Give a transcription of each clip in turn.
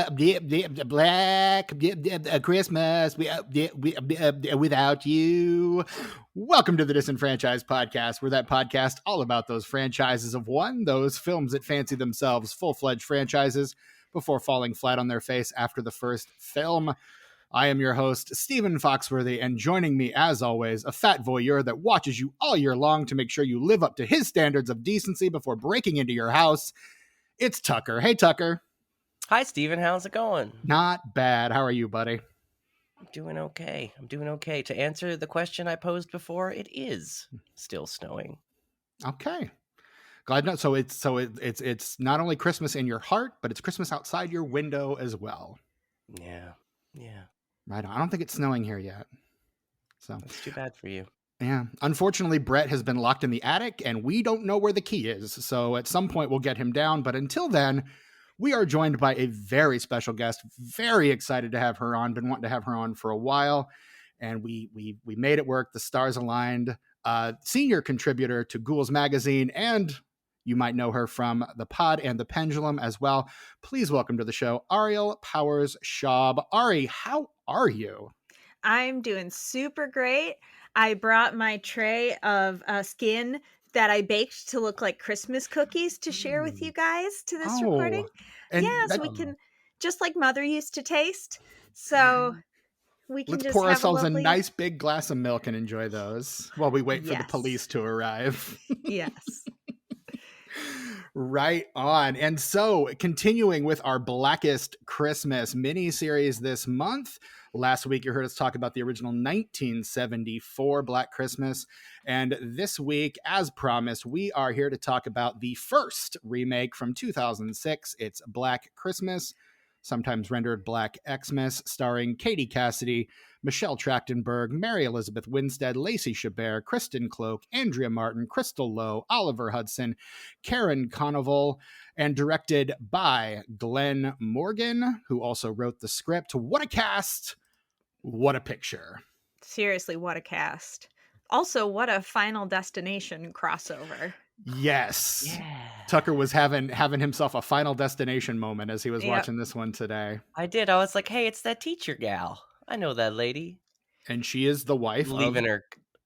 Black Christmas without you. Welcome to the Disenfranchised Podcast. We're that podcast all about those franchises of one, those films that fancy themselves full-fledged franchises before falling flat on their face after the first film. I am your host, Stephen Foxworthy, and joining me, as always, a fat voyeur that watches you all year long to make sure you live up to his standards of decency before breaking into your house. It's Tucker. Hey, Tucker. Hi, Stephen. How's it going? Not bad. How are you, buddy? I'm doing okay. To answer the question I posed before, it is still snowing. Okay. Glad not. So it's not only Christmas in your heart, but it's Christmas outside your window as well. Yeah. Right on. I don't think it's snowing here yet. So that's too bad for you. Yeah. Unfortunately, Brett has been locked in the attic and we don't know where the key is. So at some point we'll get him down. But until then, we are joined by a very special guest. Very excited to have her on. Been wanting to have her on for a while. And we made it work. The stars aligned. Senior contributor to Ghouls Magazine, and you might know her from the Pod and the Pendulum as well. Please welcome to the show, Ariel Powers-Schaub. Ari, how are you? I'm doing super great. I brought my tray of skin that I baked to look like Christmas cookies to share with you guys to this recording. So we can, just like Mother used to taste. So we can Let's pour ourselves a nice big glass of milk and enjoy those while we wait for the police to arrive. Yes. Right on. And so continuing with our Blackest Christmas miniseries this month. Last week, you heard us talk about the original 1974 Black Christmas. And this week, as promised, we are here to talk about the first remake from 2006. It's Black Christmas, sometimes rendered Black Xmas, starring Katie Cassidy, Michelle Trachtenberg, Mary Elizabeth Winstead, Lacey Chabert, Kristen Cloak, Andrea Martin, Crystal Lowe, Oliver Hudson, Karen Conoval, and directed by Glenn Morgan, who also wrote the script. What a cast! What a picture! Seriously, what a cast! Also, what a Final Destination crossover! Yes. Yeah. Tucker was having himself a Final Destination moment as he was watching this one today. I did. I was like, hey, it's that teacher gal. I know that lady. And she is the wife of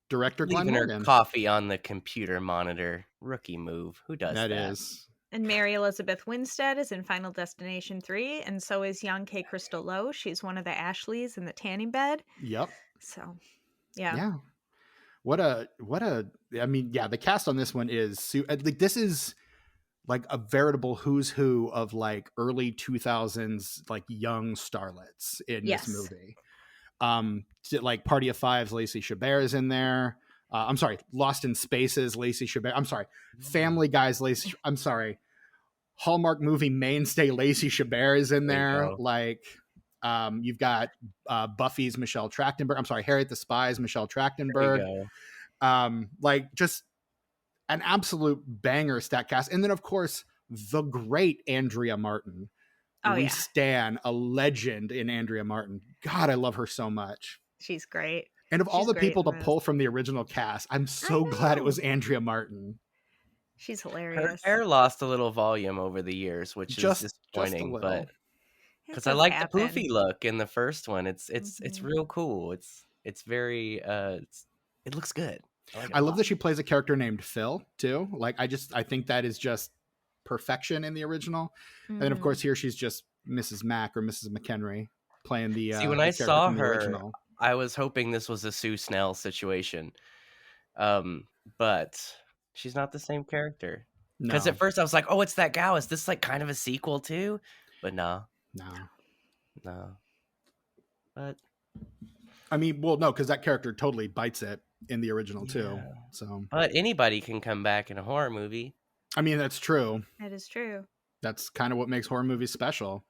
director Glenn Morgan. Leaving her coffee on the computer monitor. Rookie move. Who does that? That is. And Mary Elizabeth Winstead is in Final Destination 3, and so is young K. Crystal Lowe. She's one of the Ashleys in the tanning bed. Yep. So, yeah. Yeah. The cast on this one is like, this is like a veritable who's who of like early 2000s, like young starlets in this movie. Like Party of Fives, Lacey Chabert is in there. I'm sorry, Lost in Spaces, Lacey Chabert. I'm sorry, Family Guys, Lacey. I'm sorry, Hallmark movie mainstay Lacey Chabert is in there. Like, you've got Buffy's Michelle Trachtenberg. I'm sorry, Harriet the Spy's Michelle Trachtenberg. Like just an absolute banger stat cast, and then of course the great Andrea Martin. We stan a legend in Andrea Martin. God, I love her so much. She's great. And of all the people to pull from the original cast, I'm so glad it was Andrea Martin. She's hilarious. Her hair lost a little volume over the years, which is disappointing, but because I like the poofy look in the first one. It's real cool. It's very it looks good. I love that she plays a character named Phil too. Like I think that is just perfection in the original. And then of course here she's just Mrs. Mack or Mrs. McHenry playing the See, when I saw her original. I was hoping this was a Sue Snell situation. But she's not the same character. Because at first I was like, oh, it's that gal. Is this like kind of a sequel too? But no. But I mean, well, no, because that character totally bites it in the original too. So, but anybody can come back in a horror movie. I mean, that's true. That is true. That's kind of what makes horror movies special.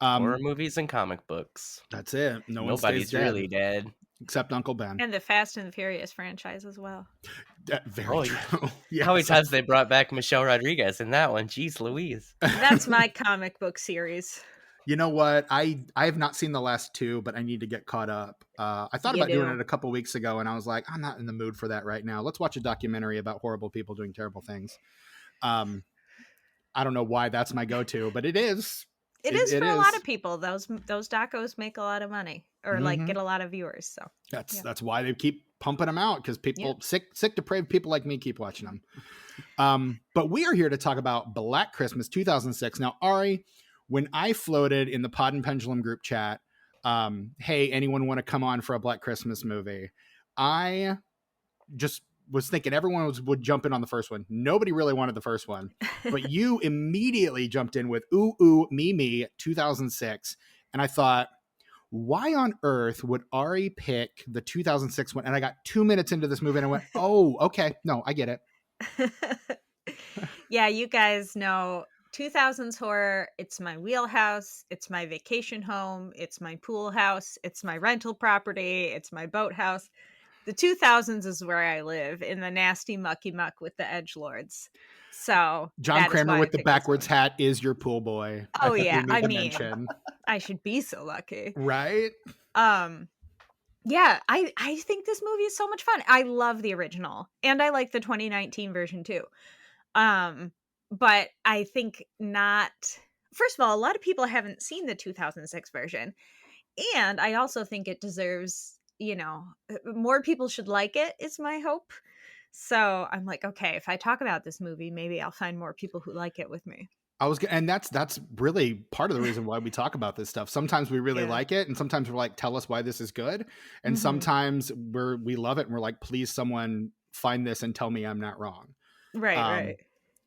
Horror movies and comic books. That's it. Nobody's really dead. Except Uncle Ben. And the Fast and the Furious franchise as well. Very true. Yes. How many times they brought back Michelle Rodriguez in that one? Jeez Louise. That's my comic book series. You know what? I have not seen the last two, but I need to get caught up. I thought about doing it a couple weeks ago, and I was like, I'm not in the mood for that right now. Let's watch a documentary about horrible people doing terrible things. I don't know why that's my go-to, but it is. It is for a lot of people. Those docos make a lot of money, or like get a lot of viewers. So that's why they keep pumping them out, because people sick depraved people like me keep watching them. But we are here to talk about Black Christmas 2006. Now, Ari, when I floated in the Pod and Pendulum group chat, hey, anyone want to come on for a Black Christmas movie? I just was thinking everyone would jump in on the first one. Nobody really wanted the first one, but you immediately jumped in with Ooh, Me, 2006. And I thought, why on earth would Ari pick the 2006 one? And I got 2 minutes into this movie and I went, oh, okay. No, I get it. Yeah, you guys know 2000s horror. It's my wheelhouse. It's my vacation home. It's my pool house. It's my rental property. It's my boathouse. The 2000s is where I live, in the nasty mucky muck with the edgelords. So John Kramer with the backwards hat is your pool boy. Oh yeah, I mean, I should be so lucky, right? Yeah, I think this movie is so much fun. I love the original, and I like the 2019 version too. But I think not. First of all, a lot of people haven't seen the 2006 version, and I also think it deserves, more people should like it, is my hope. So I'm like, okay, if I talk about this movie, maybe I'll find more people who like it with me. And that's really part of the reason why we talk about this stuff. Sometimes we really like it, and sometimes we're like, tell us why this is good. And sometimes we love it and we're like, please someone find this and tell me I'm not wrong. Right.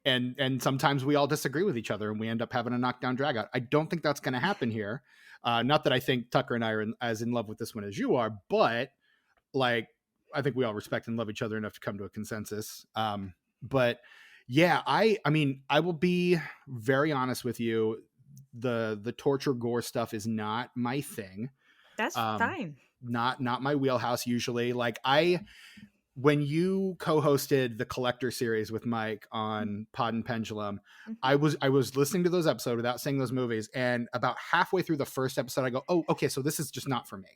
And sometimes we all disagree with each other and we end up having a knockdown drag out. I don't think that's going to happen here. Not that I think Tucker and I are as in love with this one as you are, but like, I think we all respect and love each other enough to come to a consensus. But yeah, I mean, I will be very honest with you. The torture gore stuff is not my thing. That's fine. Not my wheelhouse usually. Like when you co-hosted the Collector series with Mike on Pod and Pendulum, I was listening to those episodes without seeing those movies, and about halfway through the first episode, I go, oh, okay, so this is just not for me.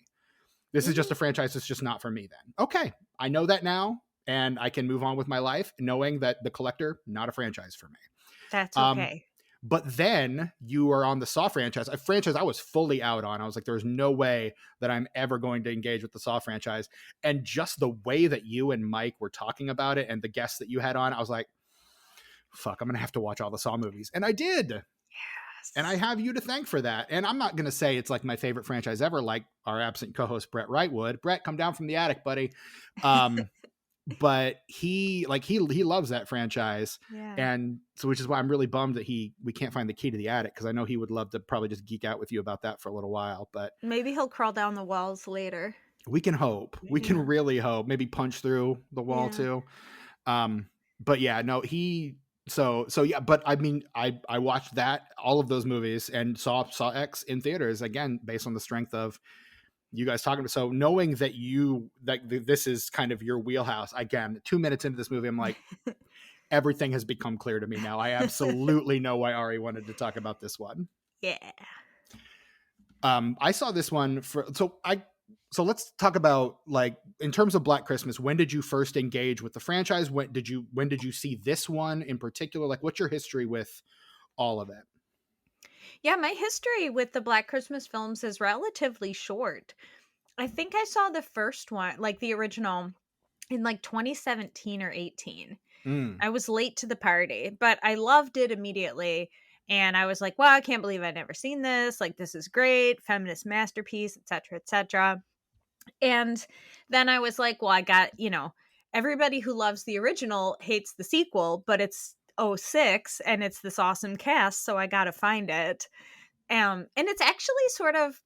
This is just a franchise that's just not for me then. Okay, I know that now, and I can move on with my life knowing that the Collector, not a franchise for me. That's okay. But then you are on the Saw franchise, a franchise I was fully out on. I was like, there's no way that I'm ever going to engage with the Saw franchise. And just the way that you and Mike were talking about it and the guests that you had on, I was like, fuck, I'm going to have to watch all the Saw movies. And I did. Yes. And I have you to thank for that. And I'm not going to say it's like my favorite franchise ever, like our absent co-host Brett Wright would. Brett, come down from the attic, buddy. But he loves that franchise. Yeah. And so, which is why I'm really bummed that we can't find the key to the attic, because I know he would love to probably just geek out with you about that for a little while. But maybe he'll crawl down the walls later. We can hope. Yeah. We can really hope. Maybe punch through the wall too. But yeah, no, so yeah, but I mean, I watched all of those movies and saw X in theaters again, based on the strength of you guys talking about. So knowing that this is kind of your wheelhouse, again, 2 minutes into this movie, I'm like, everything has become clear to me now. I absolutely know why Ari wanted to talk about this one. Yeah. I saw this one so let's talk about, like, in terms of Black Christmas, when did you first engage with the franchise? When did you see this one in particular? Like, what's your history with all of it? Yeah, my history with the Black Christmas films is relatively short. I think I saw the first one, like the original, in like 2017 or 18. I was late to the party, but I loved it immediately. And I was like, wow, I can't believe I'd never seen this. Like, this is great. Feminist masterpiece, etc., etc. And then I was like, well, I got, everybody who loves the original hates the sequel, but it's 06 and it's this awesome cast, so I gotta find it. And it's actually sort of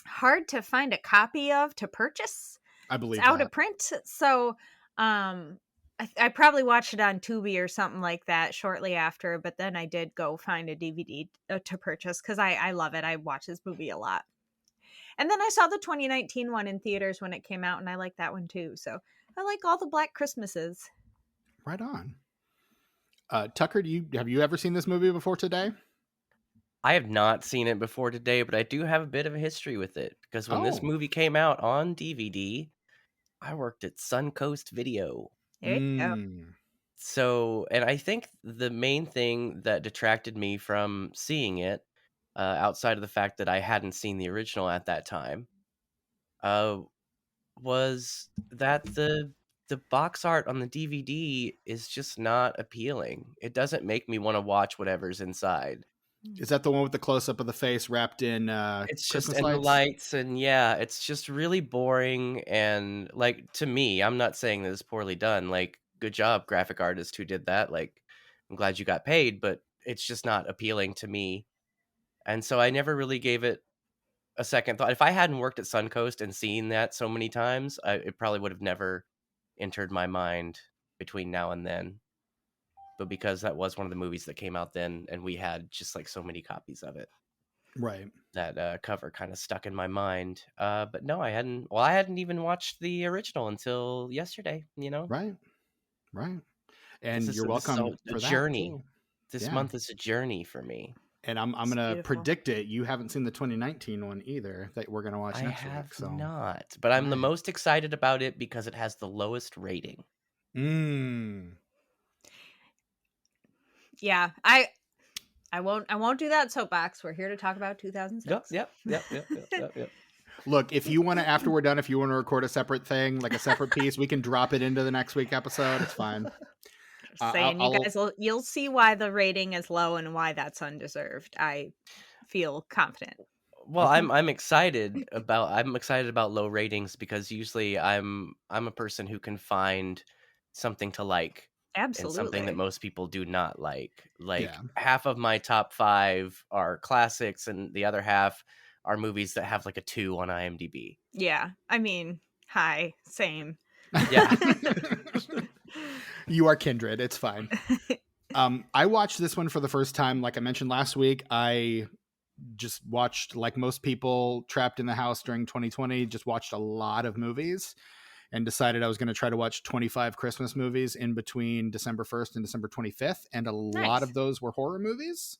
hard to find a copy of to purchase. I believe it's out of print. So I probably watched it on Tubi or something like that shortly after, but then I did go find a DVD to purchase because I love it. I watch this movie a lot. And then I saw the 2019 one in theaters when it came out, and I like that one too. So I like all the Black Christmases. Right on. Tucker, have you ever seen this movie before today? I have not seen it before today, but I do have a bit of a history with it, because when this movie came out on DVD, I worked at Suncoast Video. There you go. So, and I think the main thing that detracted me from seeing it outside of the fact that I hadn't seen the original at that time, was that the box art on the DVD is just not appealing. It doesn't make me want to watch whatever's inside. Is that the one with the close-up of the face wrapped in it's Christmas just in lights? the lights, and yeah, it's just really boring. And like, to me, I'm not saying that it's poorly done. Like, good job, graphic artist who did that. Like, I'm glad you got paid, but it's just not appealing to me. And so I never really gave it a second thought. If I hadn't worked at Suncoast and seen that so many times, it probably would have never entered my mind between now and then. But because that was one of the movies that came out then, and we had just like so many copies of it, right? That cover kind of stuck in my mind. But no, I hadn't. Well, I hadn't even watched the original until yesterday. You know, right. And you're welcome for that journey. Too. This month is a journey for me. And I'm gonna predict it. You haven't seen the 2019 one either that we're gonna watch next week. So not, but I'm the most excited about it because it has the lowest rating. Yeah, I won't do that soapbox. We're here to talk about 2006. Yep. Look, if you want to, after we're done, if you want to record a separate thing, like a separate piece, we can drop it into the next week episode. It's fine. Just saying, you guys, you'll see why the rating is low and why that's undeserved. I feel confident. Well, I'm excited about low ratings because usually I'm a person who can find something to like. Absolutely. And something that most people do not like. Like, half of my top 5 are classics, and the other half are movies that have like a 2 on IMDb. Yeah, I mean, hi, same. Yeah. You are kindred. It's fine. I watched this one for the first time. Like I mentioned last week, I just watched, like most people trapped in the house during 2020, just watched a lot of movies. And decided I was going to try to watch 25 Christmas movies in between December 1st and December 25th. And a lot of those were horror movies.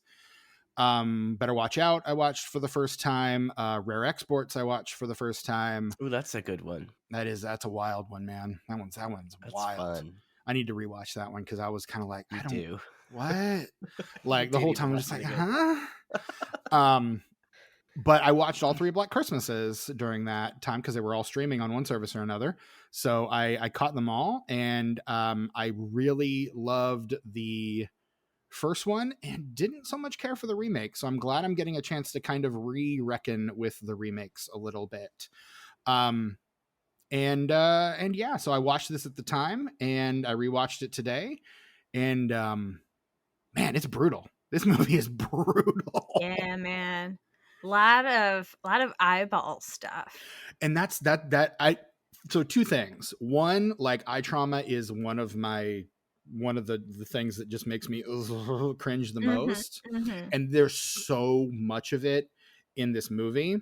Better Watch Out, I watched for the first time. Rare Exports, I watched for the first time. Ooh, that's a good one. That's a wild one, man. That one's that's wild. Fun. I need to rewatch that one because I was kind of like, I do. What? Like the whole time I was just like, huh? But I watched all 3 Black Christmases during that time because they were all streaming on one service or another. So I caught them all, and I really loved the first one and didn't so much care for the remake. So I'm glad I'm getting a chance to kind of re-reckon with the remakes a little bit. And yeah, so I watched this at the time, and I rewatched it today, and man, it's brutal. This movie is brutal. Yeah, man. A lot of eyeball stuff. And that's so 2 things. One, like, eye trauma is one of the things that just makes me cringe the most. And there's so much of it in this movie.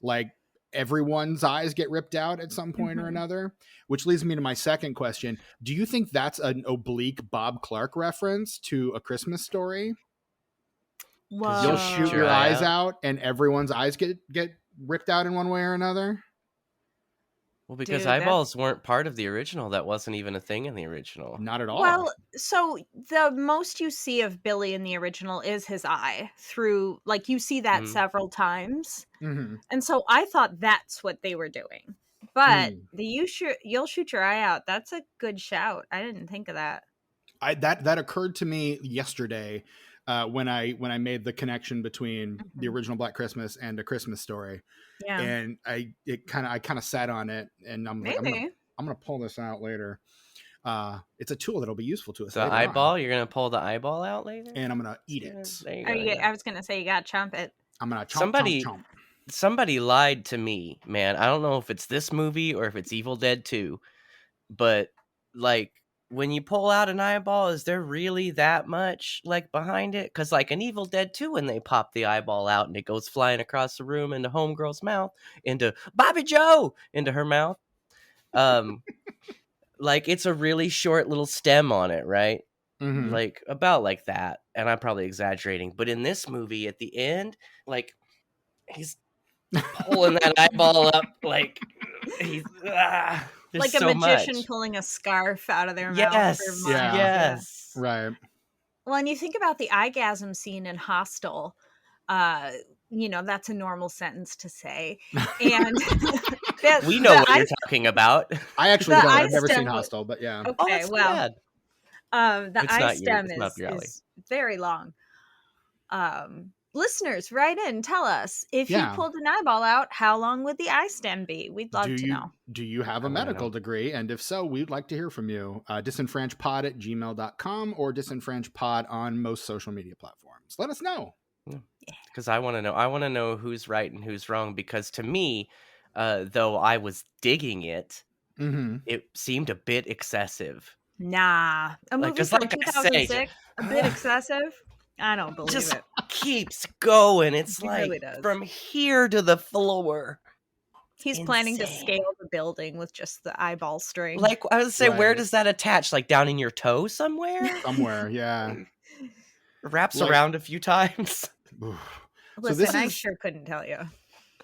Like, everyone's eyes get ripped out at some point or another, which leads me to my second question. Do you think that's an oblique Bob Clark reference to A Christmas Story? Whoa. You'll shoot your eyes out and everyone's eyes get ripped out in one way or another? Well, because eyeballs weren't part of the original. That wasn't even a thing in the original. Not at all. Well, so the most you see of Billy in the original is his eye through, like, you see that several times. And so I thought that's what they were doing. But you'll shoot your eye out. That's a good shout. I didn't think of that. That occurred to me yesterday. When I made the connection between the original Black Christmas and A Christmas Story, and I kind of sat on it, and I'm like, I'm gonna pull this out later. It's a tool that'll be useful to us. The eyeball, you're gonna pull the eyeball out later, and I'm gonna eat it. I was gonna say you gotta chomp it. I'm gonna chomp. Somebody lied to me, man. I don't know if it's this movie or if it's Evil Dead 2, but like, when you pull out an eyeball, is there really that much like behind it? Because like in Evil Dead 2, when they pop the eyeball out and it goes flying across the room into Homegirl's mouth, into Bobby Joe, into her mouth, like, it's a really short little stem on it, right? Like, about like that. And I'm probably exaggerating, but in this movie at the end, like, he's pulling that eyeball up, like he's like a so magician much. pulling a scarf out of their mouth. Yes. Right. Well, and you think about the eyegasm scene in Hostel, That's a normal sentence to say. And we know what you're talking about. I actually don't. I've never seen Hostel, but yeah. Okay, the I stem is very long. Listeners, write in, tell us if you pulled an eyeball out, how long would the eye stem be? We'd love to know. Do you have a medical degree? And if so, we'd like to hear from you. disenfranchedpod@gmail.com or disenfranchedpod on most social media platforms. Let us know. Because I want to know. I want to know who's right and who's wrong. Because to me, though I was digging it, it seemed a bit excessive. Nah, a movie from 2006, a bit excessive. I don't believe just it. Keeps going. It's like really from here to the floor. He's planning to scale the building with just the eyeball string. Like I would say, where does that attach? Like down in your toe somewhere? Somewhere, yeah. Wraps around a few times. Listen, I sure couldn't tell you.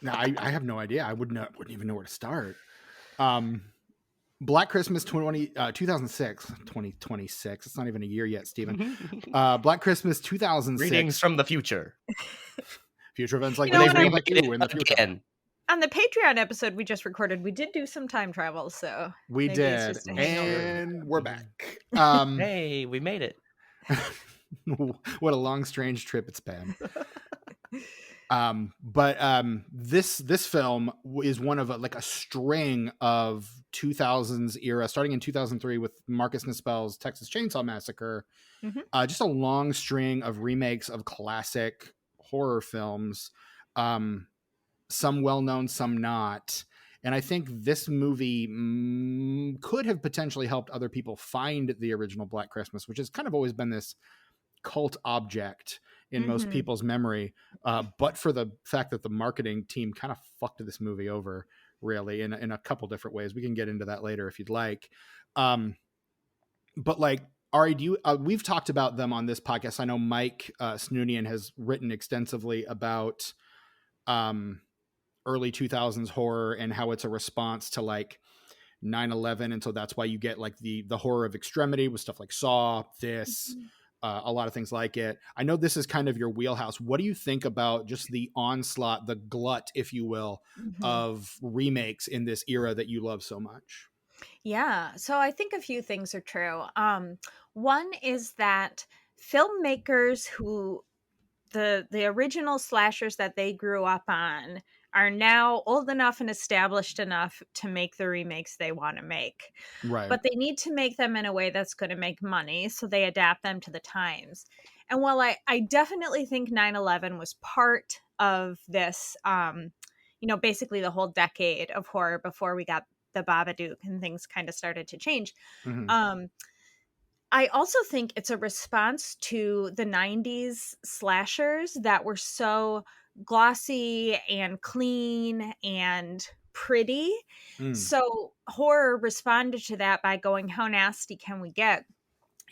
No, I have no idea. I wouldn't even know where to start. Black Christmas 2006, 2026. It's not even a year yet, Stephen. Black Christmas 2006. Greetings from the future. Future events like they remake it in the future. Again. On the Patreon episode we just recorded, we did do some time travel, so we did, and we're back. Hey, we made it. What a long, strange trip it's been. This film is one of a string of 2000s era, starting in 2003 with Marcus Nispel's Texas Chainsaw Massacre. Just a long string of remakes of classic horror films. Some well-known, some not. And I think this movie could have potentially helped other people find the original Black Christmas, which has kind of always been this cult object in most people's memory. But for the fact that the marketing team kind of fucked this movie over, really, in a couple different ways. We can get into that later if you'd like. But like, Ari, we've talked about them on this podcast. I know Mike Snoonian has written extensively about early 2000s horror and how it's a response to like 9/11, and so that's why you get like the horror of extremity with stuff like Saw, a lot of things like it. I know this is kind of your wheelhouse. What do you think about just the onslaught, the glut, if you will, of remakes in this era that you love so much? Yeah, so I think a few things are true. One is that filmmakers who the original slashers that they grew up on are now old enough and established enough to make the remakes they want to make. Right. But they need to make them in a way that's going to make money, so they adapt them to the times. And while I definitely think 9/11 was part of this, basically the whole decade of horror before we got the Babadook and things kind of started to change. I also think it's a response to the 90s slashers that were so glossy and clean and pretty. So horror responded to that by going, how nasty can we get?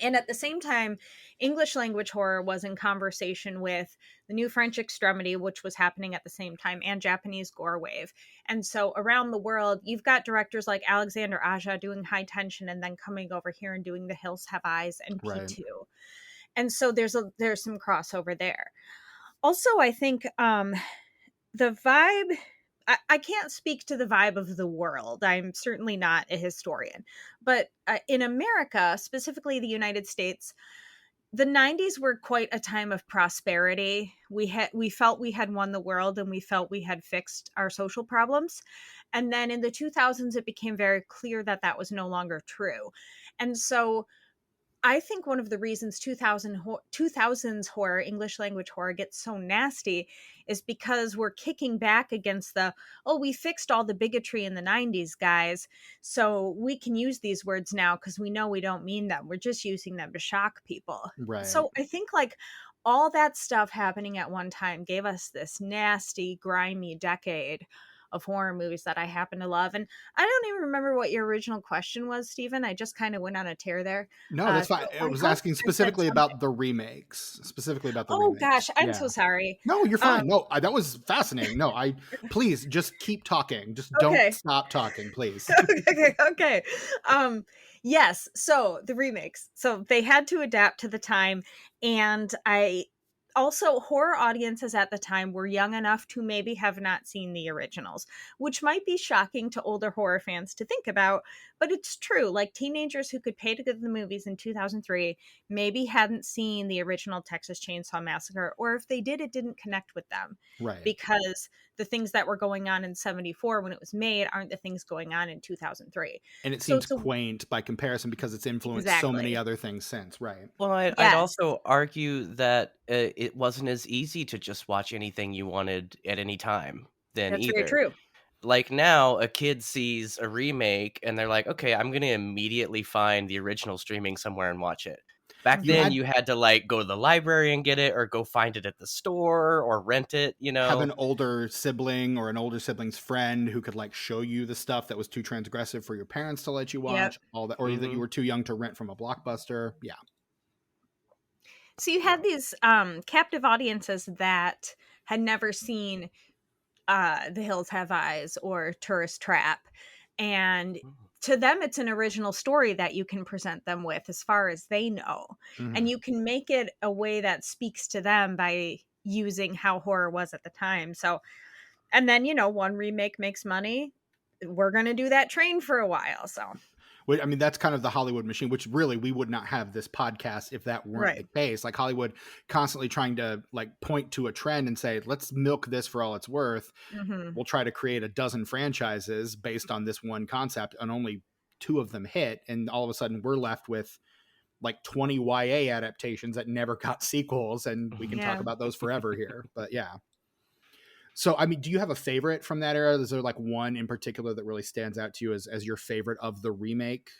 And at the same time, English language horror was in conversation with the new French extremity, which was happening at the same time, and Japanese gore wave. And so around the world, you've got directors like Alexander Aja doing High Tension and then coming over here and doing The Hills Have Eyes and P2. Right. And so there's some crossover there. Also, I think the vibe, I can't speak to the vibe of the world. I'm certainly not a historian. But in America, specifically the United States, the 90s were quite a time of prosperity. We felt we had won the world and we felt we had fixed our social problems. And then in the 2000s, it became very clear that that was no longer true. And so I think one of the reasons 2000s horror, English language horror, gets so nasty is because we're kicking back against we fixed all the bigotry in the 90s, guys, so we can use these words now because we know we don't mean them. We're just using them to shock people. Right. So I think like all that stuff happening at one time gave us this nasty, grimy decade of horror movies that I happen to love. And I don't even remember what your original question was, Stephen. I just kind of went on a tear there. No, that's fine. I was asking specifically about the remakes. Oh, gosh. I'm so sorry. No, you're fine. No, that was fascinating. No, please just keep talking. Just don't stop talking, please. Okay. Yes. So the remakes. So they had to adapt to the time. And I also, horror audiences at the time were young enough to maybe have not seen the originals, which might be shocking to older horror fans to think about, but it's true. Like, teenagers who could pay to go to the movies in 2003 maybe hadn't seen the original Texas Chainsaw Massacre, or if they did, it didn't connect with them. Right. Because the things that were going on in 74 when it was made aren't the things going on in 2003. And it seems quaint by comparison because it's influenced so many other things since, right? Well, I'd also argue that it wasn't as easy to just watch anything you wanted at any time then That's either. very true. Like now, a kid sees a remake and they're like, okay, I'm going to immediately find the original streaming somewhere and watch it. Back then, you had to like go to the library and get it, or go find it at the store, or rent it, you know. Have an older sibling or an older sibling's friend who could like show you the stuff that was too transgressive for your parents to let you watch, all that, or that you were too young to rent from a Blockbuster. Yeah. So you had these captive audiences that had never seen The Hills Have Eyes or Tourist Trap, and to them it's an original story that you can present them with as far as they know, and you can make it a way that speaks to them by using how horror was at the time. So, and then, you know, one remake makes money, we're gonna do that train for a while. So I mean, that's kind of the Hollywood machine, which really we would not have this podcast if that weren't the case. Like Hollywood constantly trying to like point to a trend and say, let's milk this for all it's worth. We'll try to create a dozen franchises based on this one concept, and only 2 of them hit. And all of a sudden we're left with like 20 YA adaptations that never got sequels. And we can talk about those forever here. But yeah. So, I mean, do you have a favorite from that era? Is there like one in particular that really stands out to you as your favorite of the remake?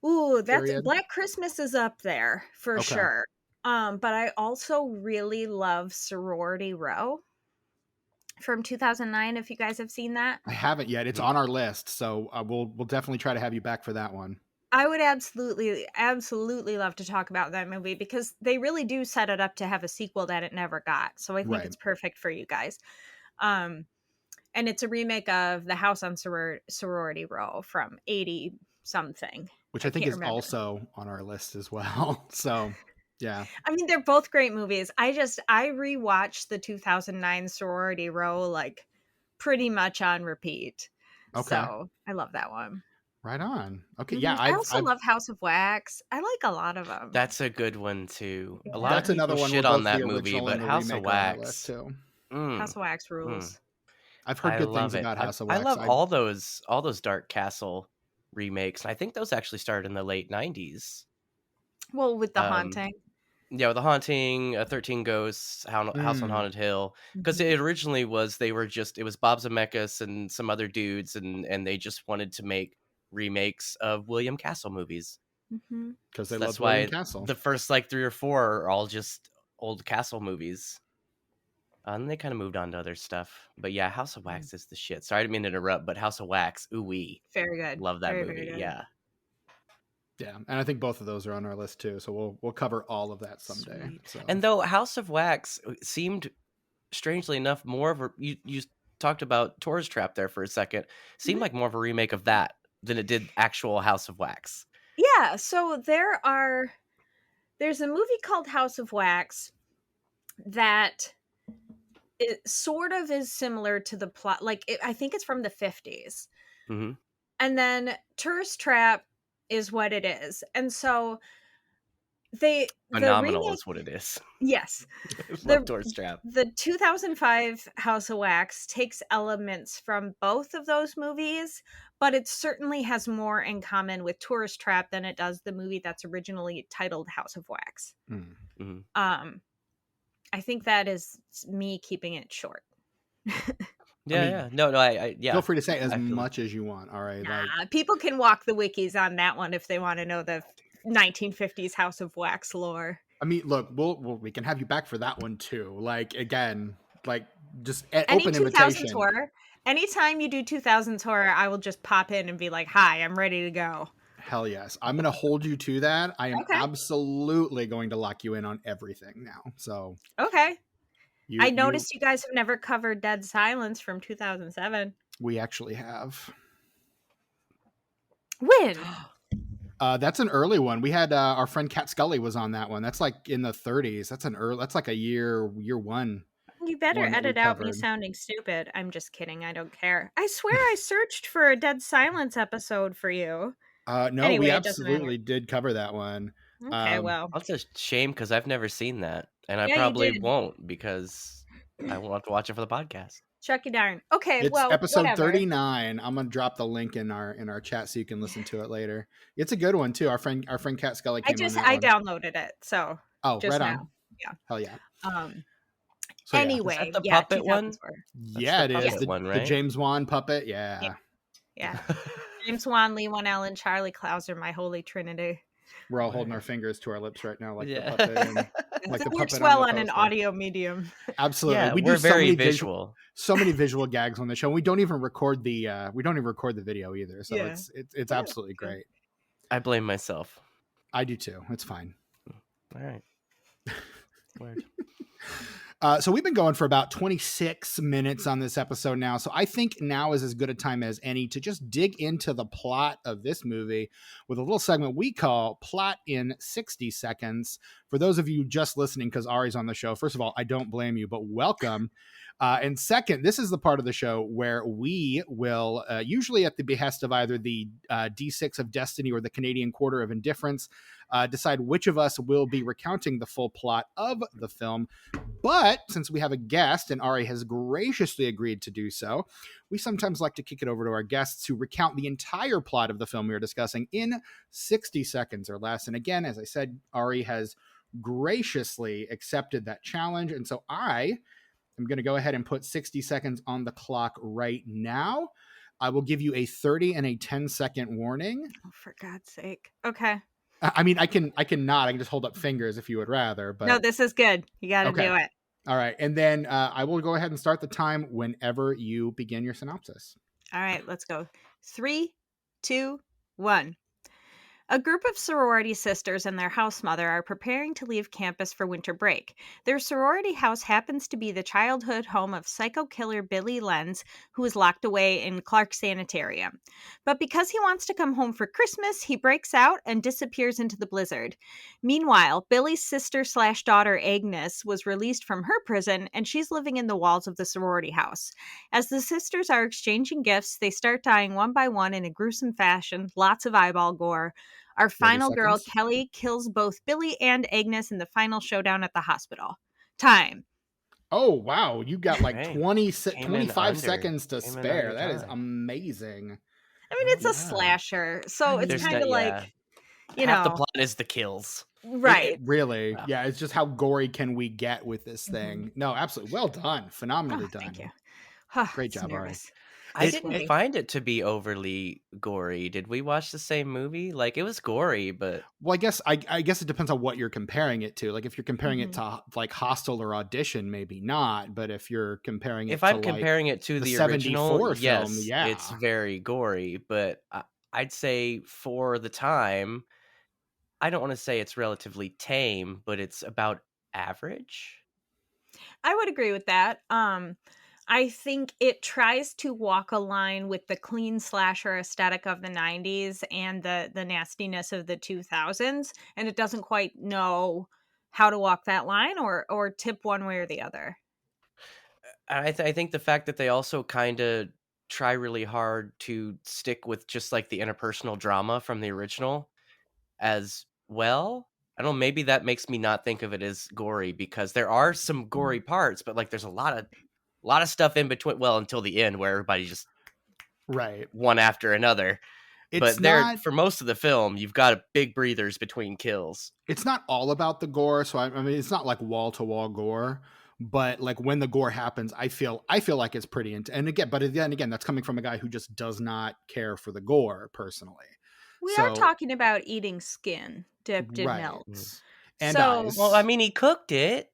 Ooh, that's Black Christmas is up there for sure. But I also really love Sorority Row from 2009. If you guys have seen that, I haven't yet. It's on our list, so we'll definitely try to have you back for that one. I would absolutely love to talk about that movie because they really do set it up to have a sequel that it never got. So I think it's perfect for you guys. And it's a remake of The House on Sorority Row from 80 something, which I think is also on our list as well. So yeah, I mean, they're both great movies. I rewatched the 2009 Sorority Row like pretty much on repeat. So I love that one. Right on. Okay, yeah. I also love House of Wax. I like a lot of them. That's a good one too. A lot of people another one shit on that movie, but House of Wax too. House of Wax rules. I've heard good things about House of Wax. I love all those Dark Castle remakes. I think those actually started in the late 90s. Well, with The Haunting. Yeah, with The Haunting, 13 Ghosts, House on Haunted Hill. Because it originally was, it was Bob Zemeckis and some other dudes, and they just wanted to make remakes of William Castle movies. Because that's why William Castle. The first like 3 or 4 are all just old Castle movies. And they kind of moved on to other stuff. But yeah, House of Wax is the shit. Sorry, I didn't mean to interrupt, but House of Wax, ooh-wee. Very good. Love that movie, yeah. Yeah, and I think both of those are on our list too, so we'll cover all of that someday. So. And though House of Wax seemed, strangely enough, more of a... You talked about Tourist Trap there for a second. Seemed like more of a remake of that than it did actual House of Wax. Yeah, so there's a movie called House of Wax that it sort of is similar to the plot. Like, I think it's from the 50s. And then Tourist Trap is what it is. And so phenomenal is what it is. Yes. Tourist Trap. The 2005 House of Wax takes elements from both of those movies, but it certainly has more in common with Tourist Trap than it does the movie that's originally titled House of Wax. I think that is me keeping it short. I feel free to say as much as you want. All right. People can walk the wikis on that one if they want to know the 1950s House of Wax lore. I mean, look, we can have you back for that one too. Like, again, like just any open 2000s invitation. Horror. Anytime you do 2000s horror, I will just pop in and be like, "Hi, I'm ready to go." Hell yes. I'm going to hold you to that. I am absolutely going to lock you in on everything now. So okay. I noticed you guys have never covered Dead Silence from 2007. We actually have. When? That's an early one. We had our friend Kat Scully was on that one. That's like in the 30s. That's like a year one. You better edit out me sounding stupid. I'm just kidding. I don't care. I swear I searched for a Dead Silence episode for you. No, anyway, we absolutely did cover that one. Okay, well. That's a shame because I've never seen that. And I probably won't because I won't have to watch it for the podcast. Chucky darn. Okay, it's well, episode whatever. 39. I'm gonna drop the link in our chat so you can listen to it later. It's a good one too. Our friend Kat Scully came on that I downloaded it, so right now. on. Yeah. Hell yeah. So anyway, is that the puppet one? Yeah, it is. The James Wan puppet. Yeah. James Wan, Lee Wan Allen, Charlie Clouser, my holy trinity. We're all holding our fingers to our lips right now, like the puppet. And, like it works well on an audio medium. Absolutely, yeah, we're very visual. So many visual gags on the show. We don't even record the video either. So it's absolutely great. I blame myself. I do too. It's fine. All right. Word. So we've been going for about 26 minutes on this episode now. So I think now is as good a time as any to just dig into the plot of this movie with a little segment we call Plot in 60 Seconds. For those of you just listening, because Ari's on the show, first of all, I don't blame you, but welcome. And second, this is the part of the show where we will, usually at the behest of either the D6 of Destiny or the Canadian Quarter of Indifference, decide which of us will be recounting the full plot of the film. But since we have a guest and Ari has graciously agreed to do so, we sometimes like to kick it over to our guests to recount the entire plot of the film we are discussing in 60 seconds or less. And again, as I said, Ari has graciously accepted that challenge. And so I'm going to go ahead and put 60 seconds on the clock right now. I will give you a 30 and a 10-second warning. Oh, for God's sake. Okay. I mean, I can not. I can just hold up fingers if you would rather. But no, this is good. You got to do it. All right. And then I will go ahead and start the time whenever you begin your synopsis. All right. Let's go. 3, 2, 1. A group of sorority sisters and their house mother are preparing to leave campus for winter break. Their sorority house happens to be the childhood home of psycho killer Billy Lenz, who is locked away in Clark's sanitarium. But because he wants to come home for Christmas, he breaks out and disappears into the blizzard. Meanwhile, Billy's sister/daughter Agnes was released from her prison, and she's living in the walls of the sorority house. As the sisters are exchanging gifts, they start dying one by one in a gruesome fashion, lots of eyeball gore. Our final girl, Kelly, kills both Billy and Agnes in the final showdown at the hospital. Time. Oh, wow. You got like 25 seconds to spare. That is amazing. I mean, it's a slasher. So it's kind of like, you know. Half the plot is the kills. Right. Really. Wow. Yeah. It's just how gory can we get with this thing? Mm-hmm. No, absolutely. Well done. Phenomenally done. Thank you. Great job, Ari. I didn't find it to be overly gory. Did we watch the same movie? Like, it was gory, but well, I guess it depends on what you're comparing it to. Like, if you're comparing it to like Hostel or Audition, maybe not. But if you're comparing it, I'm comparing it to the original, yes, it's very gory. But I'd say for the time, I don't want to say it's relatively tame, but it's about average. I would agree with that. I think it tries to walk a line with the clean slasher aesthetic of the 90s and the nastiness of the 2000s, and it doesn't quite know how to walk that line or tip one way or the other. I think the fact that they also kind of try really hard to stick with just like the interpersonal drama from the original as well. I don't know, maybe that makes me not think of it as gory because there are some gory parts, but like there's a lot of stuff in between, well, until the end where everybody just one after another. For most of the film, you've got big breathers between kills. It's not all about the gore, so I mean, it's not like wall to wall gore, but like when the gore happens, I feel like it's pretty and again, that's coming from a guy who just does not care for the gore personally. We are talking about eating skin dipped in milk. And eyes. Well, I mean, he cooked it.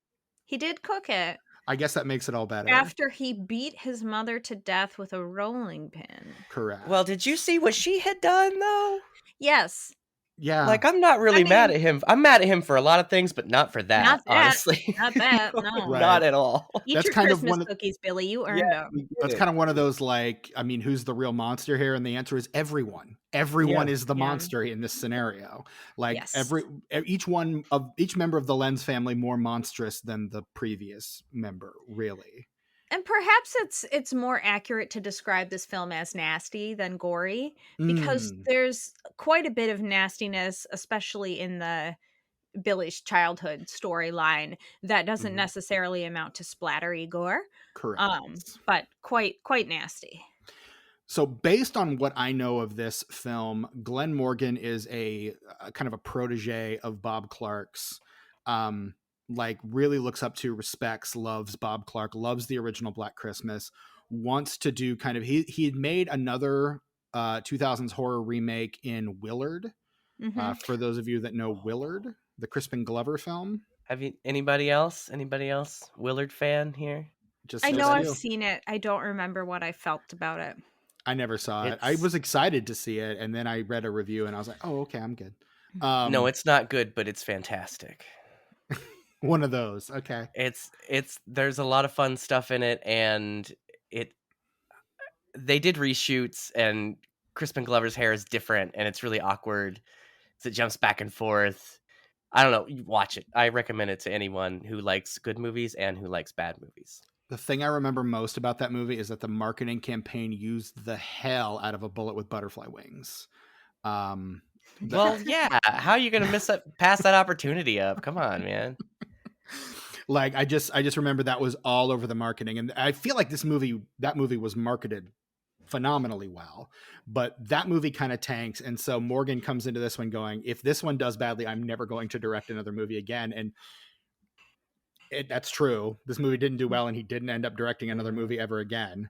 He did cook it. I guess that makes it all better. After he beat his mother to death with a rolling pin. Correct. Well, did you see what she had done, though? Yes. Yeah. Like, I'm not really mad at him. I'm mad at him for a lot of things, but not for that, honestly. Not that, no. Not at all. Eat your Christmas cookies, Billy. You earned them. That's kind of one of those, like, I mean, who's the real monster here? And the answer is everyone. everyone is the monster in this scenario. Like each member of the Lens family more monstrous than the previous member, really. And perhaps it's more accurate to describe this film as nasty than gory, because there's quite a bit of nastiness, especially in the Billy's childhood storyline, that doesn't necessarily amount to splattery gore. Correct. But quite nasty. So based on what I know of this film, Glenn Morgan is a kind of a protege of Bob Clark's, like really looks up to, respects, loves Bob Clark, loves the original Black Christmas, wants to do kind of, he had made another 2000s horror remake in Willard. For those of you that know Willard, the Crispin Glover film. Have you anybody else Willard fan here? I know I've seen it. I don't remember what I felt about it. I never saw it. I was excited to see it, and then I read a review, and I was like, "Oh, okay, I'm good." No, it's not good, but it's fantastic. One of those, okay. It's there's a lot of fun stuff in it, and they did reshoots, and Crispin Glover's hair is different, and it's really awkward. So it jumps back and forth. I don't know. You watch it. I recommend it to anyone who likes good movies and who likes bad movies. The thing I remember most about that movie is that the marketing campaign used the hell out of a bullet with butterfly wings. Well, yeah. How are you going to pass that opportunity up? Come on, man. Like I just remember that was all over the marketing, and I feel like that movie was marketed phenomenally well, but that movie kind of tanks. And so Morgan comes into this one going, if this one does badly, I'm never going to direct another movie again. And that's true. This movie didn't do well, and he didn't end up directing another movie ever again.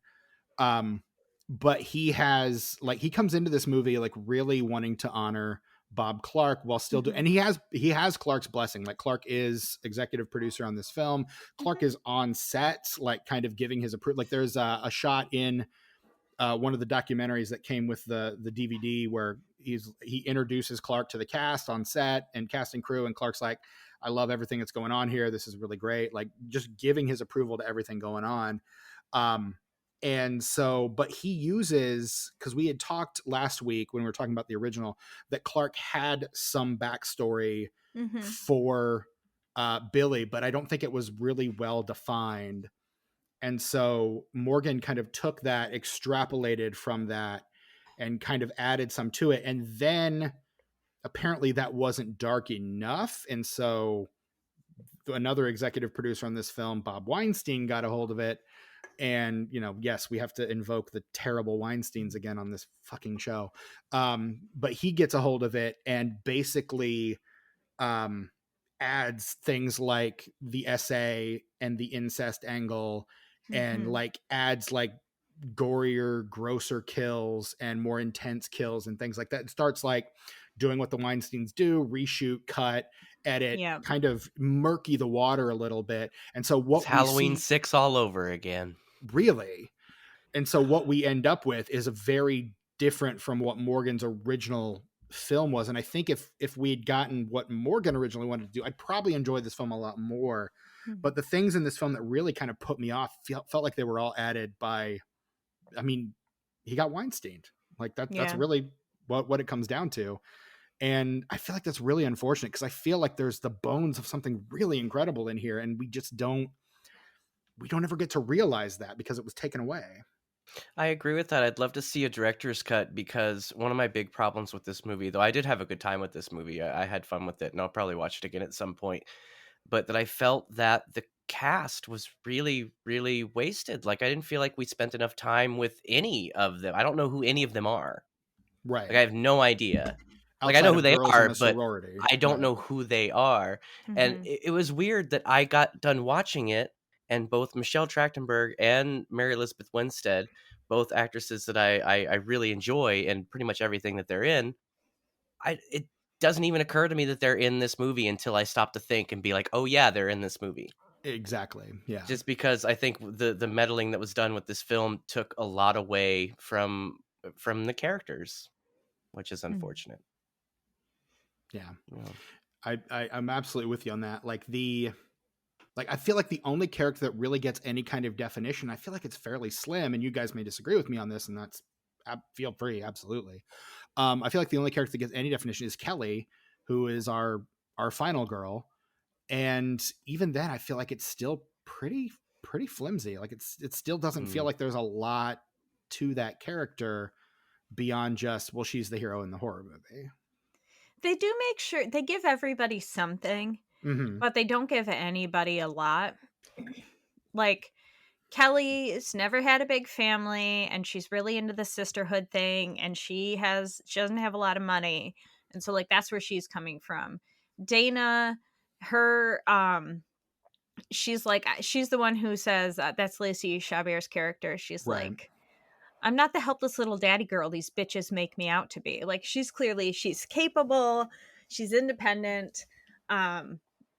But he comes into this movie like really wanting to honor Bob Clark while still doing, and he has Clark's blessing. Like Clark is executive producer on this film. Clark is on set, like kind of giving his approval. Like there's a shot in one of the documentaries that came with the DVD where he introduces Clark to the cast on set and cast and crew, and Clark's like, I love everything that's going on here. This is really great. Like just giving his approval to everything going on. And so, but he uses, because we had talked last week when we were talking about the original, that Clark had some backstory for Billy, but I don't think it was really well defined. And so Morgan kind of took that, extrapolated from that, and kind of added some to it. And then apparently that wasn't dark enough. And so another executive producer on this film, Bob Weinstein, got a hold of it. And, yes, we have to invoke the terrible Weinsteins again on this fucking show. But he gets a hold of it and basically adds things like the essay and the incest angle, and like adds like gorier, grosser kills and more intense kills and things like that. It starts like doing what the Weinsteins do: reshoot, cut, edit, kind of murky the water a little bit. And so what it's Halloween 6 all over again. Really. And so what we end up with is a very different from what Morgan's original film was. And I think if we'd gotten what Morgan originally wanted to do, I'd probably enjoy this film a lot more. But the things in this film that really kind of put me off felt like they were all added by, I mean, he got Weinstein. Like that's really what it comes down to. And I feel like that's really unfortunate, because I feel like there's the bones of something really incredible in here, and we don't ever get to realize that because it was taken away. I agree with that. I'd love to see a director's cut, because one of my big problems with this movie, though I did have a good time with this movie, I had fun with it, and I'll probably watch it again at some point, but that I felt that the cast was really, really wasted. Like I didn't feel like we spent enough time with any of them. I don't know who any of them are. Right. Like I have no idea. Like I know who they are, but I don't know who they are. And it was weird that I got done watching it, and both Michelle Trachtenberg and Mary Elizabeth Winstead, both actresses that I really enjoy in pretty much everything that they're in, it doesn't even occur to me that they're in this movie until I stop to think and be like, oh yeah, they're in this movie. Exactly. Yeah. Just because I think the meddling that was done with this film took a lot away from the characters, which is unfortunate. Yeah. I'm absolutely with you on that. Like I feel like the only character that really gets any kind of definition, I feel like it's fairly slim, and you guys may disagree with me on this, and that's feel free, absolutely. I feel like the only character that gets any definition is Kelly, who is our final girl, and even then, I feel like it's still pretty flimsy. Like it still doesn't feel like there's a lot to that character beyond just, well, she's the hero in the horror movie. They do make sure they give everybody something, but they don't give anybody a lot. Like, Kelly's never had a big family, and she's really into the sisterhood thing, and she doesn't have a lot of money, and so like that's where she's coming from. Dana, her she's the one who says, that's Lacey Chabert's character, she's right. like, I'm not the helpless little daddy girl these bitches make me out to be. Like, she's capable, she's independent.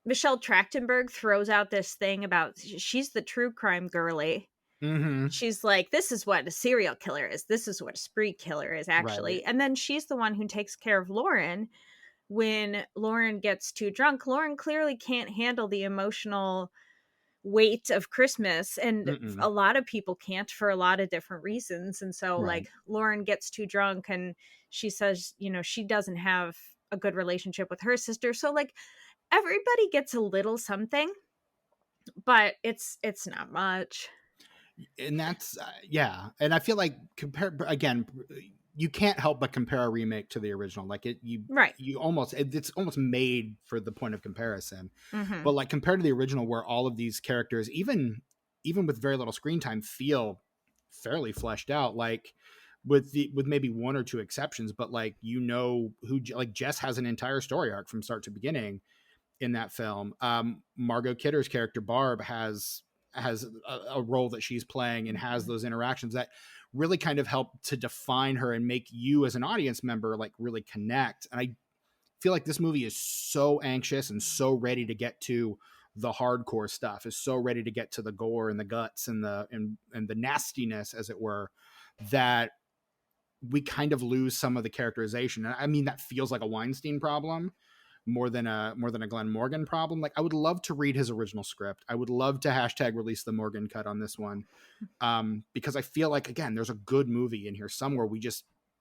Michelle Trachtenberg throws out this thing about she's the true crime girly. She's like, this is what a serial killer is. This is what a spree killer is, actually. Right. And then she's the one who takes care of Lauren when Lauren gets too drunk. Lauren clearly can't handle the emotional weight of Christmas, and a lot of people can't for a lot of different reasons. And so like Lauren gets too drunk, and she says, she doesn't have a good relationship with her sister. So like everybody gets a little something, but it's not much. And that's and I feel like you can't help but compare a remake to the original. Like it's almost made for the point of comparison. But like compared to the original, where all of these characters, even with very little screen time, feel fairly fleshed out, like with maybe one or two exceptions, but like, who, like Jess has an entire story arc from start to beginning in that film. Margot Kidder's character Barb has a role that she's playing and has those interactions that really kind of help to define her and make you as an audience member like really connect. And I feel like this movie is so anxious and so ready to get to the hardcore stuff, is so ready to get to the gore and the guts and the nastiness, as it were, that we kind of lose some of the characterization. And I mean, that feels like a Weinstein problem more than a Glenn Morgan problem. Like, I would love to read his original script. I would love to #release the Morgan cut on this one. Because I feel like, again, there's a good movie in here somewhere.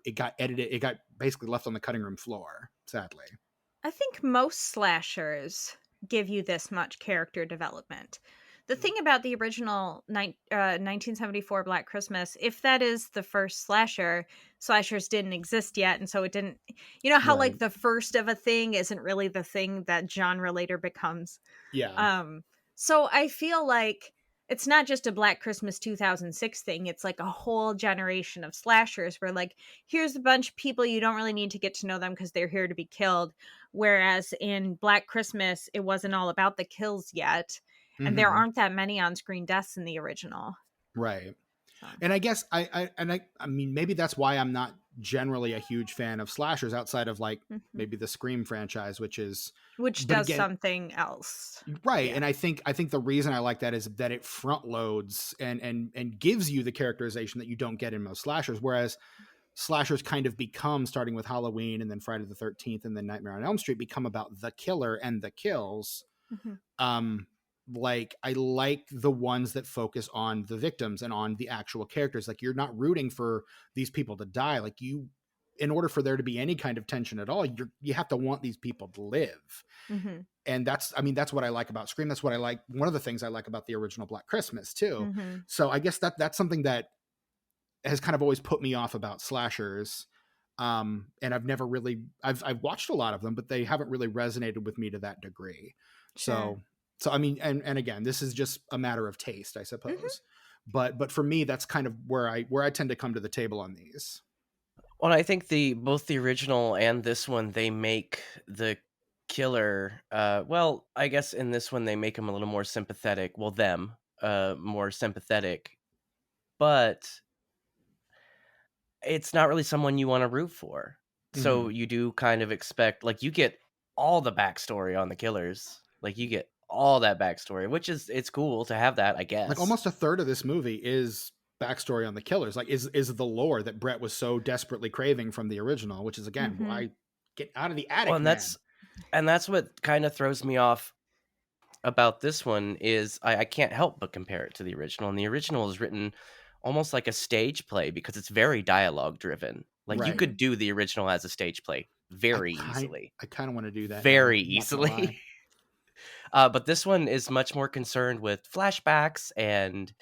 It got edited. It got basically left on the cutting room floor, sadly. I think most slashers give you this much character development. The thing about the original 1974 Black Christmas, if that is the first slasher, slashers didn't exist yet. And so it didn't, how like the first of a thing isn't really the thing that genre later becomes. Yeah. So I feel like it's not just a Black Christmas 2006 thing. It's like a whole generation of slashers where like, here's a bunch of people, you don't really need to get to know them because they're here to be killed. Whereas in Black Christmas, it wasn't all about the kills yet. And there aren't that many on-screen deaths in the original. Right. So. And I guess I mean, maybe that's why I'm not generally a huge fan of slashers outside of like maybe the Scream franchise, which does something else. Right. Yeah. And I think the reason I like that is that it front loads and gives you the characterization that you don't get in most slashers. Whereas slashers kind of become, starting with Halloween and then Friday the 13th and then Nightmare on Elm Street, become about the killer and the kills. Like, I like the ones that focus on the victims and on the actual characters. Like, you're not rooting for these people to die. Like, in order for there to be any kind of tension at all, you have to want these people to live. And that's what I like about Scream. That's what I like. One of the things I like about the original Black Christmas too. So I guess that's something that has kind of always put me off about slashers. And I've never really, I've watched a lot of them, but they haven't really resonated with me to that degree. Sure. So I mean, and again, this is just a matter of taste, I suppose. But for me, that's kind of where I tend to come to the table on these. Well, I think both the original and this one, they make the killer, well, I guess in this one they make him a little more sympathetic. Well, more sympathetic, but it's not really someone you want to root for. So you do kind of expect, like, you get all the backstory on the killers. Like, you get all that backstory, which it's cool to have that, I guess. Like, almost a third of this movie is backstory on the killers. Like, is the lore that Brett was so desperately craving from the original, which is, again, why get out of the attic. Well, and that's what kind of throws me off about this one is I can't help but compare it to the original. And the original is written almost like a stage play because it's very dialogue driven. Like Right. you could do the original as a stage play very easily. I kind of want to do that very now, easily. But this one is much more concerned with flashbacks and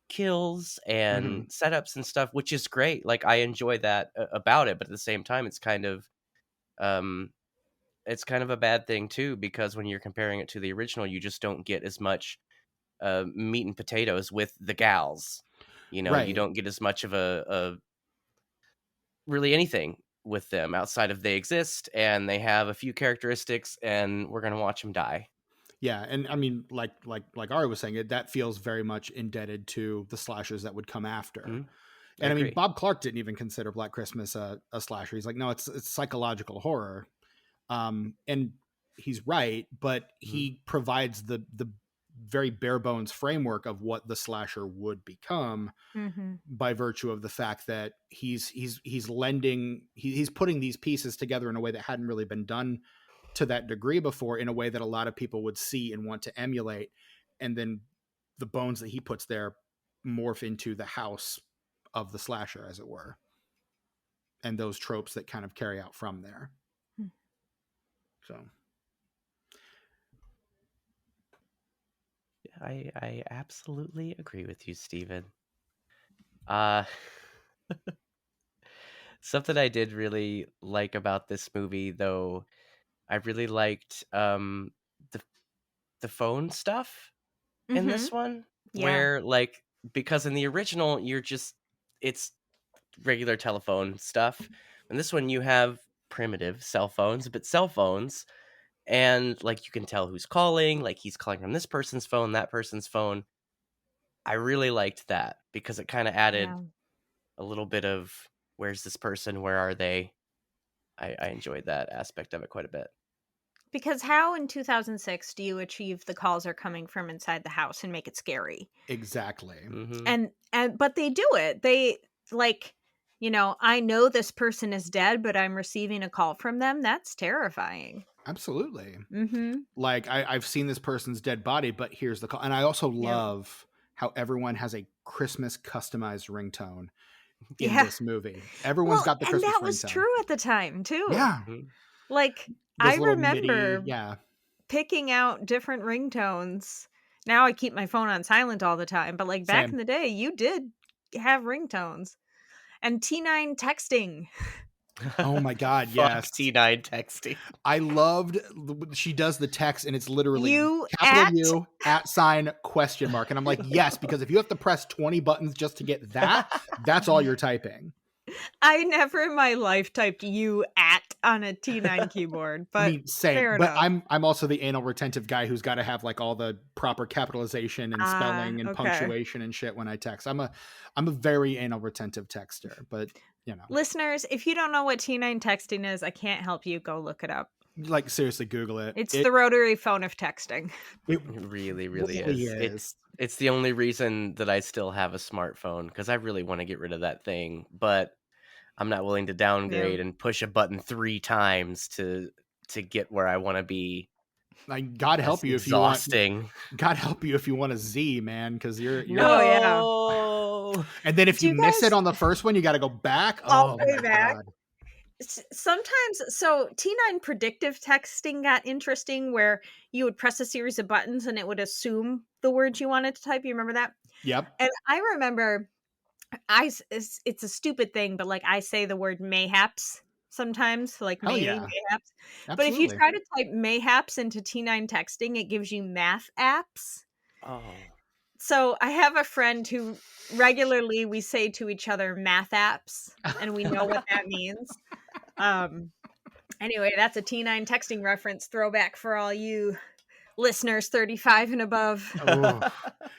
kills and setups and stuff, which is great. Like I enjoy that about it, but at the same time, it's kind of a bad thing too, because when you're comparing it to the original, you just don't get as much meat and potatoes with the gals. You know, you don't get as much of a really anything with them outside of they exist and they have a few characteristics and we're gonna watch them die. Yeah, and I mean, like Ari was saying, that feels very much indebted to the slashers that would come after. And I mean, Bob Clark didn't even consider Black Christmas a slasher. He's like, no, it's psychological horror, and he's right, but he provides the very bare bones framework of what the slasher would become by virtue of the fact that he's putting these pieces together in a way that hadn't really been done to that degree before, in a way that a lot of people would see and want to emulate, and then the bones that he puts there morph into the house of the slasher, as it were, and those tropes that kind of carry out from there. So I absolutely agree with you, Steven. Something I did really like about this movie, though, I really liked the phone stuff in this one, where like, because in the original it's regular telephone stuff. In this one you have primitive cell phones, but cell phones, and like you can tell who's calling, like he's calling from this person's phone, that person's phone. I really liked that because it kind of added a little bit of where's this person, where are they. I enjoyed that aspect of it quite a bit. Because how in 2006 do you achieve the calls are coming from inside the house and make it scary? Exactly. And but they do it. They, like, you know, I know this person is dead, but I'm receiving a call from them. That's terrifying. Absolutely. Like I've seen this person's dead body, but here's the call. And I also love how everyone has a Christmas customized ringtone in this movie. Everyone's got the Christmas ringtone. And that was true at the time too. Yeah. Like I remember picking out different ringtones. Now I keep my phone on silent all the time, but like back in the day, you did have ringtones. And T9 texting. Oh my God, yes. T9 texting. I loved, she does the text and it's literally capital U @ $? And I'm like, yes, because if you have to press 20 buttons just to get that, that's all you're typing. I never in my life typed you at on a T9 keyboard, but I mean, same. But I'm also the anal retentive guy who's got to have like all the proper capitalization and spelling and punctuation and shit when I text. I'm a very anal retentive texter, but you know. Listeners, if you don't know what T9 texting is, I can't help you. Go look it up. Like seriously, Google it. It's the rotary phone of texting. It really, really is. It's the only reason that I still have a smartphone, because I really want to get rid of that thing, but I'm not willing to downgrade and push a button 3 times to get where I want to be. Like, God help you if you want. God help you if you want a Z, man, because you're. Oh yeah. And then if you miss it on the first one, you got to go back. All the way back. God. Sometimes, so T9 predictive texting got interesting, where you would press a series of buttons and it would assume the words you wanted to type. You remember that? Yep. And I remember, it's a stupid thing, but like I say the word mayhaps sometimes, like mayhaps. Absolutely. But if you try to type mayhaps into T9 texting, it gives you math apps. Oh. So I have a friend who regularly we say to each other math apps, and we know what that means. Anyway, that's a T9 texting reference throwback for all you listeners 35 and above. Oh.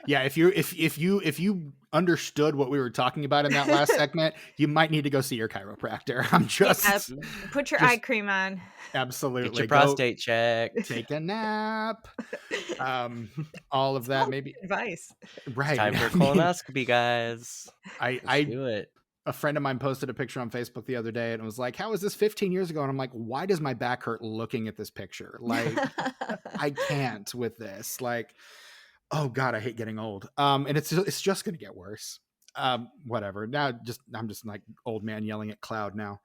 Yeah, if you understood what we were talking about in that last segment, you might need to go see your chiropractor. I'm just put your eye cream on. Absolutely. Get your prostate checked. Take a nap. All of that, maybe advice. Right. It's time for a colonoscopy, guys. I do it. A friend of mine posted a picture on Facebook the other day and was like, how was this 15 years ago? And I'm like, why does my back hurt looking at this picture? Like, I can't with this. Like, oh God, I hate getting old. And it's just going to get worse. Whatever. Now I'm just like old man yelling at cloud now.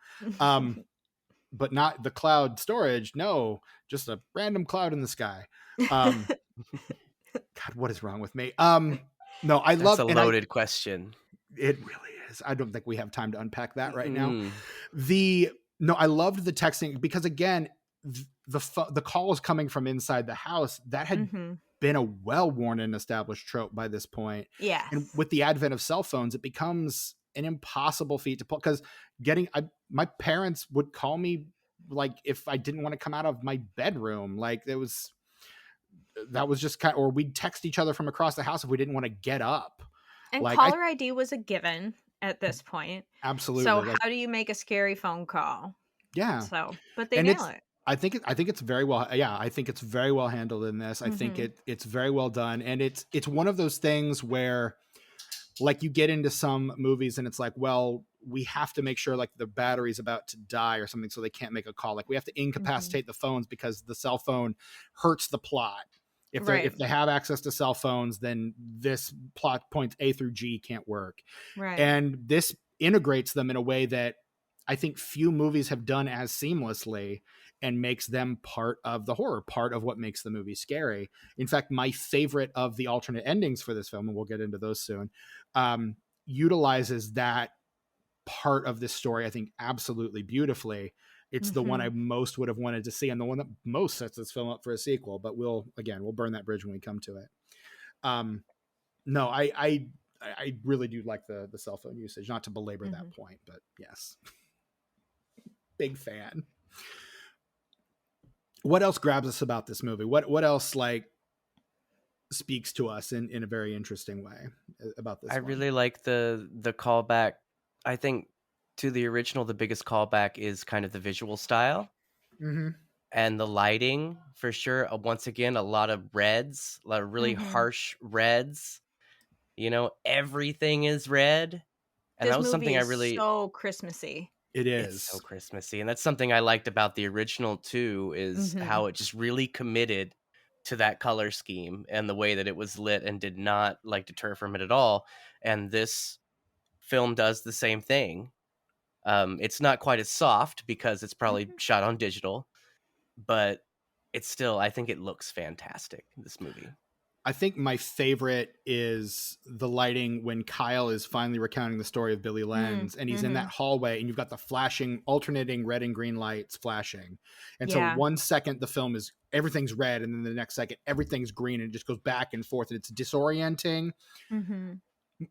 But not the cloud storage. No, just a random cloud in the sky. God, what is wrong with me? No, I love. That's a loaded question. It really is. I don't think we have time to unpack that right now. I loved the texting because again, the call is coming from inside the house. That had been a well-worn and established trope by this point. Yeah. And with the advent of cell phones, it becomes an impossible feat to pull because my parents would call me like if I didn't want to come out of my bedroom. Like that was just kind of, or we'd text each other from across the house if we didn't want to get up. And like, caller ID was a given at this point. Absolutely. So how do you make a scary phone call? Yeah. So, but they nail it. I think it's very well. Yeah, I think it's very well handled in this. I think it's very well done, and it's one of those things where, like, you get into some movies and it's like, well, we have to make sure like the battery's about to die or something, so they can't make a call. Like we have to incapacitate the phones because the cell phone hurts the plot. If they have access to cell phones, then this plot points A through G can't work. Right. And this integrates them in a way that I think few movies have done as seamlessly and makes them part of the horror, part of what makes the movie scary. In fact, my favorite of the alternate endings for this film, and we'll get into those soon, utilizes that part of this story, I think, absolutely beautifully. It's the one I most would have wanted to see and the one that most sets this film up for a sequel, but we'll burn that bridge when we come to it. No, I really do like the cell phone usage, not to belabor that point, but yes. Big fan. What else grabs us about this movie? What else like speaks to us in a very interesting way about this? I really like the callback. I think to the original, the biggest callback is kind of the visual style and the lighting for sure. Once again, a lot of reds, a lot of really harsh reds. You know, everything is red, and that was something I really so Christmassy. It is. It's so Christmassy. And that's something I liked about the original too, is how it just really committed to that color scheme and the way that it was lit and did not like deter from it at all. And this film does the same thing. It's not quite as soft because it's probably shot on digital, but it's still, I think it looks fantastic, this movie. I think my favorite is the lighting when Kyle is finally recounting the story of Billy Lenz and he's in that hallway and you've got the flashing, alternating red and green lights flashing. And so 1 second the film is everything's red and then the next second everything's green and it just goes back and forth and it's disorienting.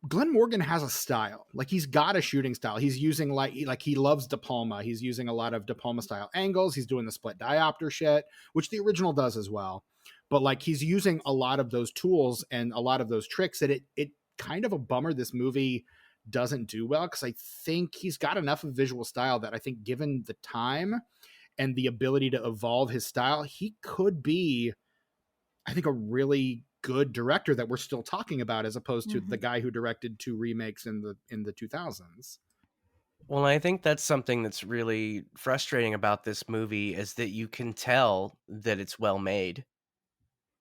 Glenn Morgan has a style. Like he's got a shooting style. He's using like he loves De Palma. He's using a lot of De Palma style angles. He's doing the split diopter shit, which the original does as well. But like he's using a lot of those tools and a lot of those tricks that it kind of a bummer this movie doesn't do well, because I think he's got enough of visual style that I think given the time and the ability to evolve his style, he could be, I think, a really good director that we're still talking about as opposed to the guy who directed 2 remakes in the 2000s. Well, I think that's something that's really frustrating about this movie is that you can tell that it's well made.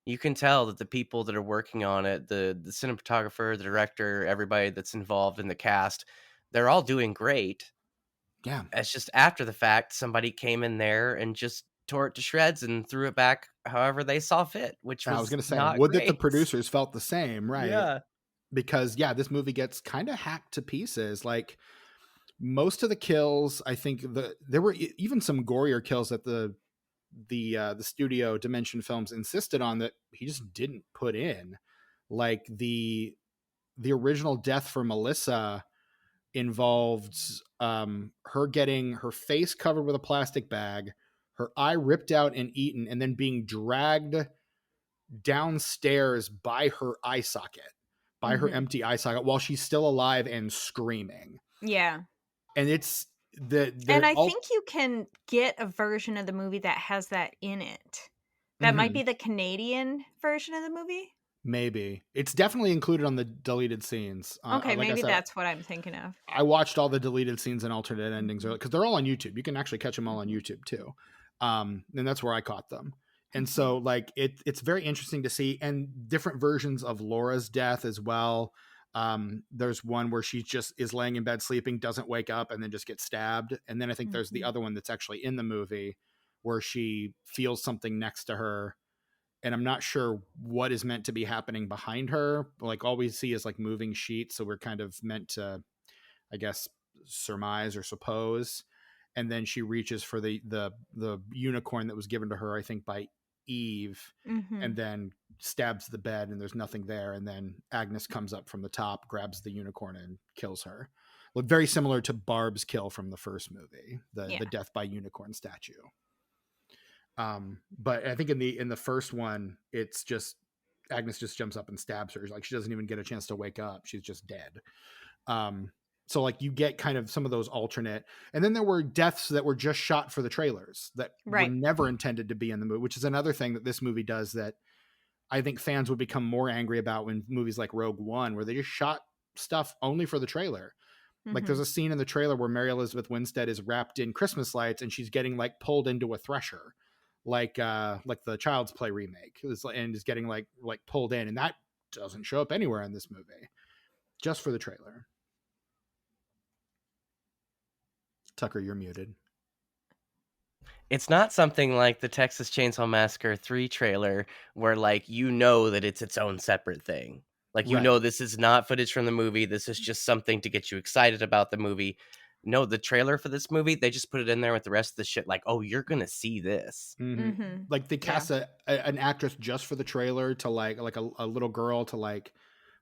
You can tell that the people that are working on it, the cinematographer, the director, everybody that's involved in the cast, they're all doing great. Yeah. It's just after the fact, somebody came in there and just tore it to shreds and threw it back however they saw fit, which was, I was going to say, would that the producers felt the same, right? Yeah. Because this movie gets kind of hacked to pieces. Like most of the kills, I think there were even some gorier kills that the studio Dimension Films insisted on that he just didn't put in. Like the original death for Melissa involved her getting her face covered with a plastic bag, her eye ripped out and eaten, and then being dragged downstairs by her eye socket, by her empty eye socket while she's still alive and screaming. Yeah. And it's and I think you can get a version of the movie that has that in it. That might be the Canadian version of the movie. Maybe. It's definitely included on the deleted scenes. Okay, like maybe that's what I'm thinking of. I watched all the deleted scenes and alternate endings because they're all on YouTube. You can actually catch them all on YouTube too. And that's where I caught them. And so like it's very interesting to see, and different versions of Laura's death as well. There's one where she just is laying in bed sleeping, doesn't wake up, and then just gets stabbed. And then I think there's the other one that's actually in the movie where she feels something next to her, and I'm not sure what is meant to be happening behind her. Like all we see is like moving sheets, so we're kind of meant to, I guess, surmise or suppose. And then she reaches for the unicorn that was given to her, I think, by Eve, and then stabs the bed, and there's nothing there. And then Agnes comes up from the top, grabs the unicorn, and kills her. Look very similar to Barb's kill from the first movie, the death by unicorn statue. But I think in the first one, it's just Agnes just jumps up and stabs her. Like she doesn't even get a chance to wake up. She's just dead. So like you get kind of some of those alternate, and then there were deaths that were just shot for the trailers that were never intended to be in the movie, which is another thing that this movie does that I think fans would become more angry about when movies like Rogue One, where they just shot stuff only for the trailer. Like there's a scene in the trailer where Mary Elizabeth Winstead is wrapped in Christmas lights and she's getting like pulled into a thresher, like the Child's Play remake, and is getting like pulled in, and that doesn't show up anywhere in this movie, just for the trailer. Tucker, you're muted. It's not something like the Texas Chainsaw Massacre 3 trailer where like that it's its own separate thing. Like this is not footage from the movie. This is just something to get you excited about the movie. No, the trailer for this movie, they just put it in there with the rest of the shit. Like, oh, you're gonna see this. Like they cast an actress just for the trailer to like a little girl to like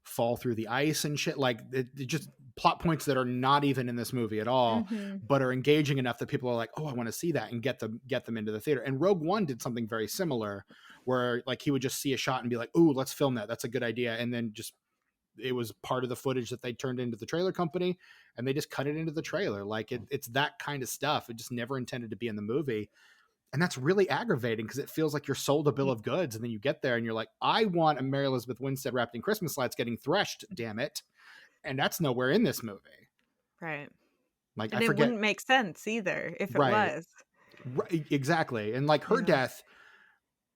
fall through the ice and shit. Like it just plot points that are not even in this movie at all, but are engaging enough that people are like, oh, I want to see that, and get them into the theater. And Rogue One did something very similar where like he would just see a shot and be like, ooh, let's film that. That's a good idea. And then just, it was part of the footage that they turned into the trailer company, and they just cut it into the trailer. Like it's that kind of stuff. It just never intended to be in the movie. And that's really aggravating because it feels like you're sold a bill of goods, and then you get there and you're like, I want a Mary Elizabeth Winstead wrapped in Christmas lights getting threshed, damn it. And that's nowhere in this movie. Right. Like, and it wouldn't make sense either if it was. Right, exactly. And like her death,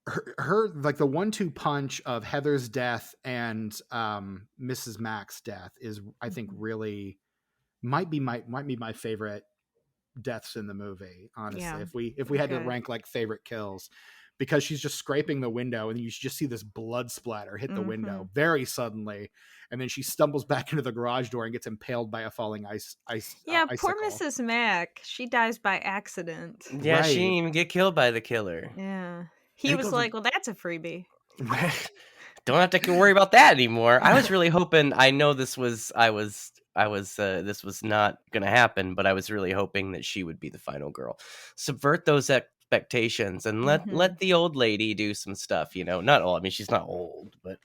her like the 1-2 punch of Heather's death and Mrs. Mack's death is, I think, really might be my favorite deaths in the movie, honestly. If we had to rank like favorite kills, because she's just scraping the window and you just see this blood splatter hit the window very suddenly, and then she stumbles back into the garage door and gets impaled by a falling ice poor Mrs. Mack, she dies by accident. She didn't even get killed by the killer. He was like, well, that's a freebie. Don't have to worry about that anymore. I was really hoping, I know this was this was not gonna happen, but I was really hoping that she would be the final girl. Subvert those expectations and let the old lady do some stuff, not old. I mean, she's not old, but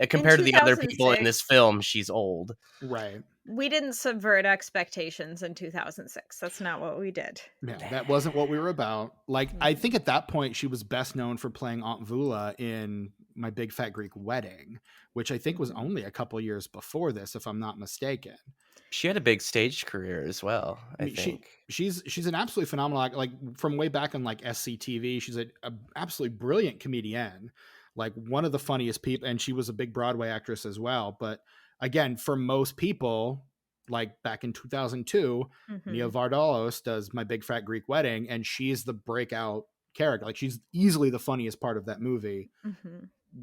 compared to the other people in this film, she's old. Right. We didn't subvert expectations in 2006. That's not what we did. Yeah, that wasn't what we were about. Like, I think at that point she was best known for playing Aunt Vula in My Big Fat Greek Wedding, which I think was only a couple years before this, if I'm not mistaken. She had a big stage career as well. I think she's an absolutely phenomenal, like from way back on like SCTV. She's an absolutely brilliant comedian, like one of the funniest people, and she was a big Broadway actress as well. But again, for most people, like back in 2002, Nia Vardalos does My Big Fat Greek Wedding, and she's the breakout character. Like she's easily the funniest part of that movie,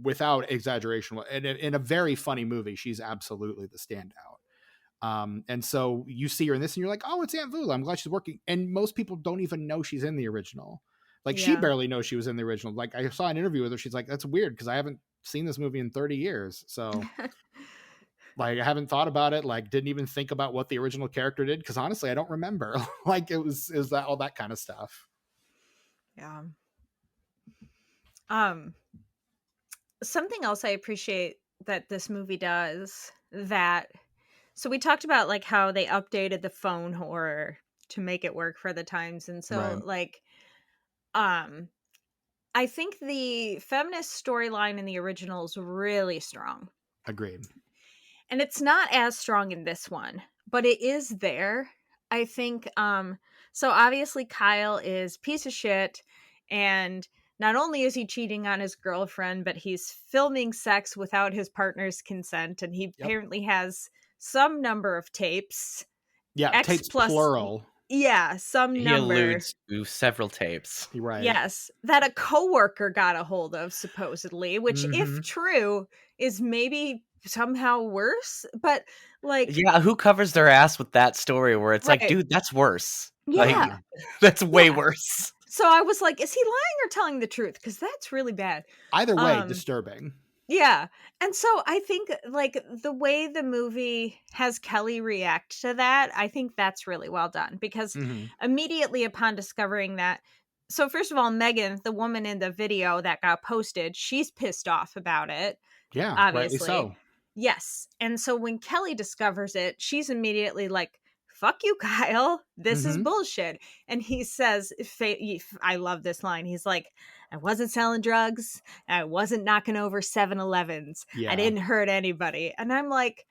without exaggeration. And in a very funny movie, she's absolutely the standout. And so you see her in this and you're like, oh, it's Aunt Vula. I'm glad she's working. And most people don't even know she's in the original. Like she barely knows she was in the original. Like I saw an interview with her. She's like, that's weird because I haven't seen this movie in 30 years. So like, I haven't thought about it. Like didn't even think about what the original character did. Cause honestly, I don't remember. Like it was that all that kind of stuff. Yeah. Something else I appreciate that this movie does so we talked about like how they updated the phone horror to make it work for the times. And so like, I think the feminist storyline in the original is really strong. Agreed. And it's not as strong in this one, but it is there. I think, so obviously Kyle is piece of shit and not only is he cheating on his girlfriend, but he's filming sex without his partner's consent, and he apparently has some number of tapes. Yeah, X tapes plus, plural. Yeah, some he number. He alludes to several tapes. Right. Yes, that a coworker got a hold of, supposedly, which, if true, is maybe somehow worse. But, like... Yeah, who covers their ass with that story where it's like, dude, that's worse. Yeah. Like, that's way worse. So I was like, is he lying or telling the truth? Because that's really bad. Either way, disturbing. Yeah. And so I think, like, the way the movie has Kelly react to that, I think that's really well done. Because immediately upon discovering that... So first of all, Megan, the woman in the video that got posted, she's pissed off about it. Yeah, obviously. Rightly so. Yes. And so when Kelly discovers it, she's immediately like, fuck you, Kyle. This is bullshit. And he says, I love this line. He's like, I wasn't selling drugs. I wasn't knocking over 7-Elevens. I didn't hurt anybody. And I'm like,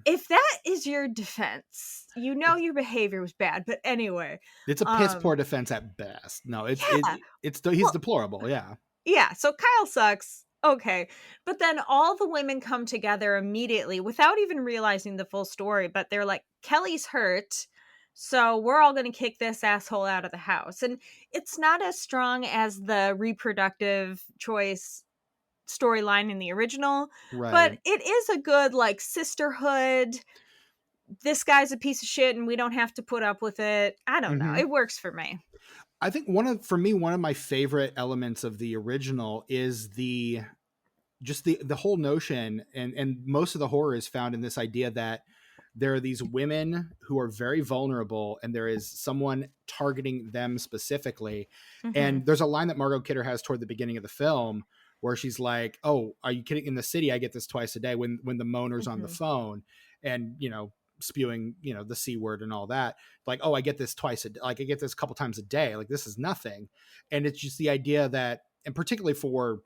if that is your defense, you know your behavior was bad. But anyway. It's a piss poor defense at best. No, he's deplorable. Yeah. Yeah. So Kyle sucks. Okay. But then all the women come together immediately without even realizing the full story. But they're like, Kelly's hurt, so we're all going to kick this asshole out of the house. And it's not as strong as the reproductive choice storyline in the original. Right. But it is a good, like, sisterhood. This guy's a piece of shit and we don't have to put up with it. I don't know. It works for me. I think one of my favorite elements of the original is the whole notion, and most of the horror is found in this idea that there are these women who are very vulnerable and there is someone targeting them specifically. And there's a line that Margot Kidder has toward the beginning of the film where she's like, oh, are you kidding? In the city, I get this twice a day when the moaner's on the phone and, spewing, the C word and all that. Like, oh, I get this twice a day. Like I get this a couple times a day. Like this is nothing. And it's just the idea that, and particularly for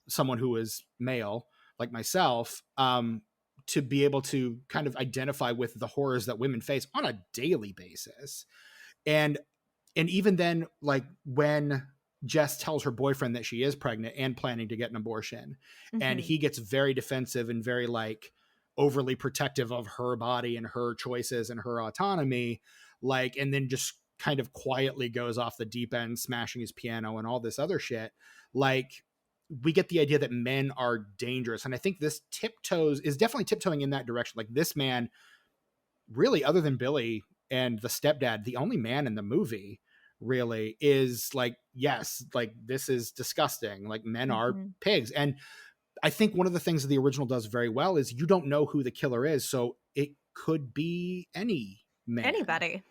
someone who is male like myself, to be able to kind of identify with the horrors that women face on a daily basis. And even then, like when Jess tells her boyfriend that she is pregnant and planning to get an abortion, and he gets very defensive and very like overly protective of her body and her choices and her autonomy, like, and then just kind of quietly goes off the deep end, smashing his piano and all this other shit. Like, we get the idea that men are dangerous. And I think this is definitely tiptoeing in that direction. Like this man really, other than Billy and the stepdad, the only man in the movie really is like, yes, like this is disgusting. Like men are pigs. And I think one of the things that the original does very well is you don't know who the killer is. So it could be any man. Anybody.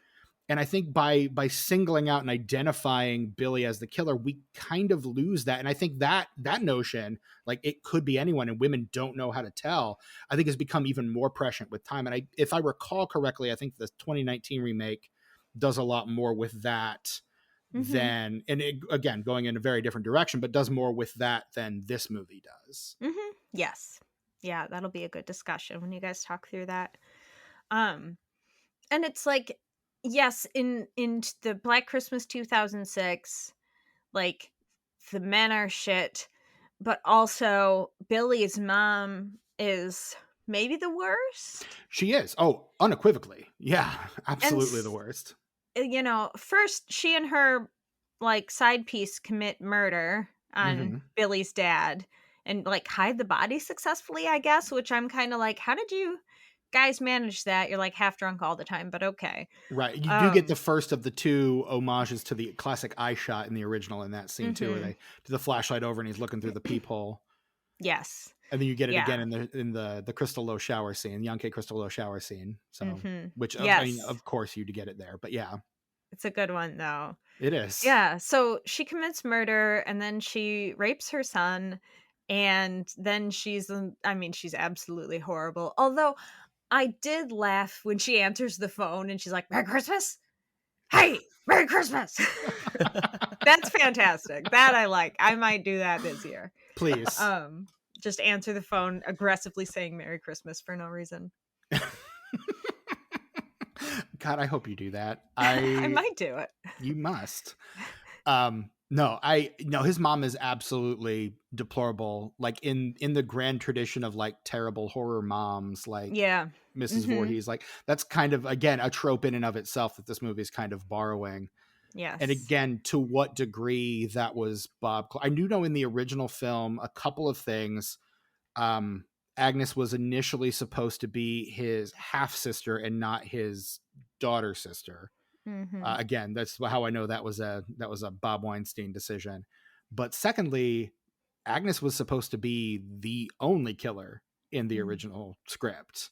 And I think by singling out and identifying Billy as the killer, we kind of lose that. And I think that notion, like it could be anyone and women don't know how to tell, I think has become even more prescient with time. And if I recall correctly, I think the 2019 remake does a lot more with that than, and it, again, going in a very different direction, but does more with that than this movie does. Yes. Yeah, that'll be a good discussion when you guys talk through that. And it's like, yes, in the Black Christmas 2006, like the men are shit, but also Billy's mom is maybe the worst. She is. Oh, unequivocally. Yeah, absolutely the worst. First she and her like side piece commit murder on Billy's dad and like hide the body successfully, I guess, which I'm kind of like, how did you guys manage that? You're like half drunk all the time, but okay. Right. You do get the first of the two homages to the classic eye shot in the original in that scene too, where they do the flashlight over and he's looking through the peephole. Yes. And then you get it again in the Crystal Low shower scene, the Yankee Crystal Low shower scene. So, which I mean, of course you'd get it there, but yeah. It's a good one though. It is. Yeah. So she commits murder and then she rapes her son. And then she's absolutely horrible. Although I did laugh when she answers the phone and she's like, Merry Christmas. Hey, Merry Christmas. That's fantastic. That I like. I might do that this year. Please. Just answer the phone aggressively saying Merry Christmas for no reason. God, I hope you do that. I might do it. You must. No, his mom is absolutely deplorable. Like in the grand tradition of like terrible horror moms, like Mrs. Voorhees, like that's kind of, again, a trope in and of itself that this movie is kind of borrowing. Yes. And again, to what degree that was Bob. I do know in the original film a couple of things. Agnes was initially supposed to be his half sister and not his daughter sister. Again, that's how I know that was a Bob Weinstein decision. But secondly, Agnes was supposed to be the only killer in the original script,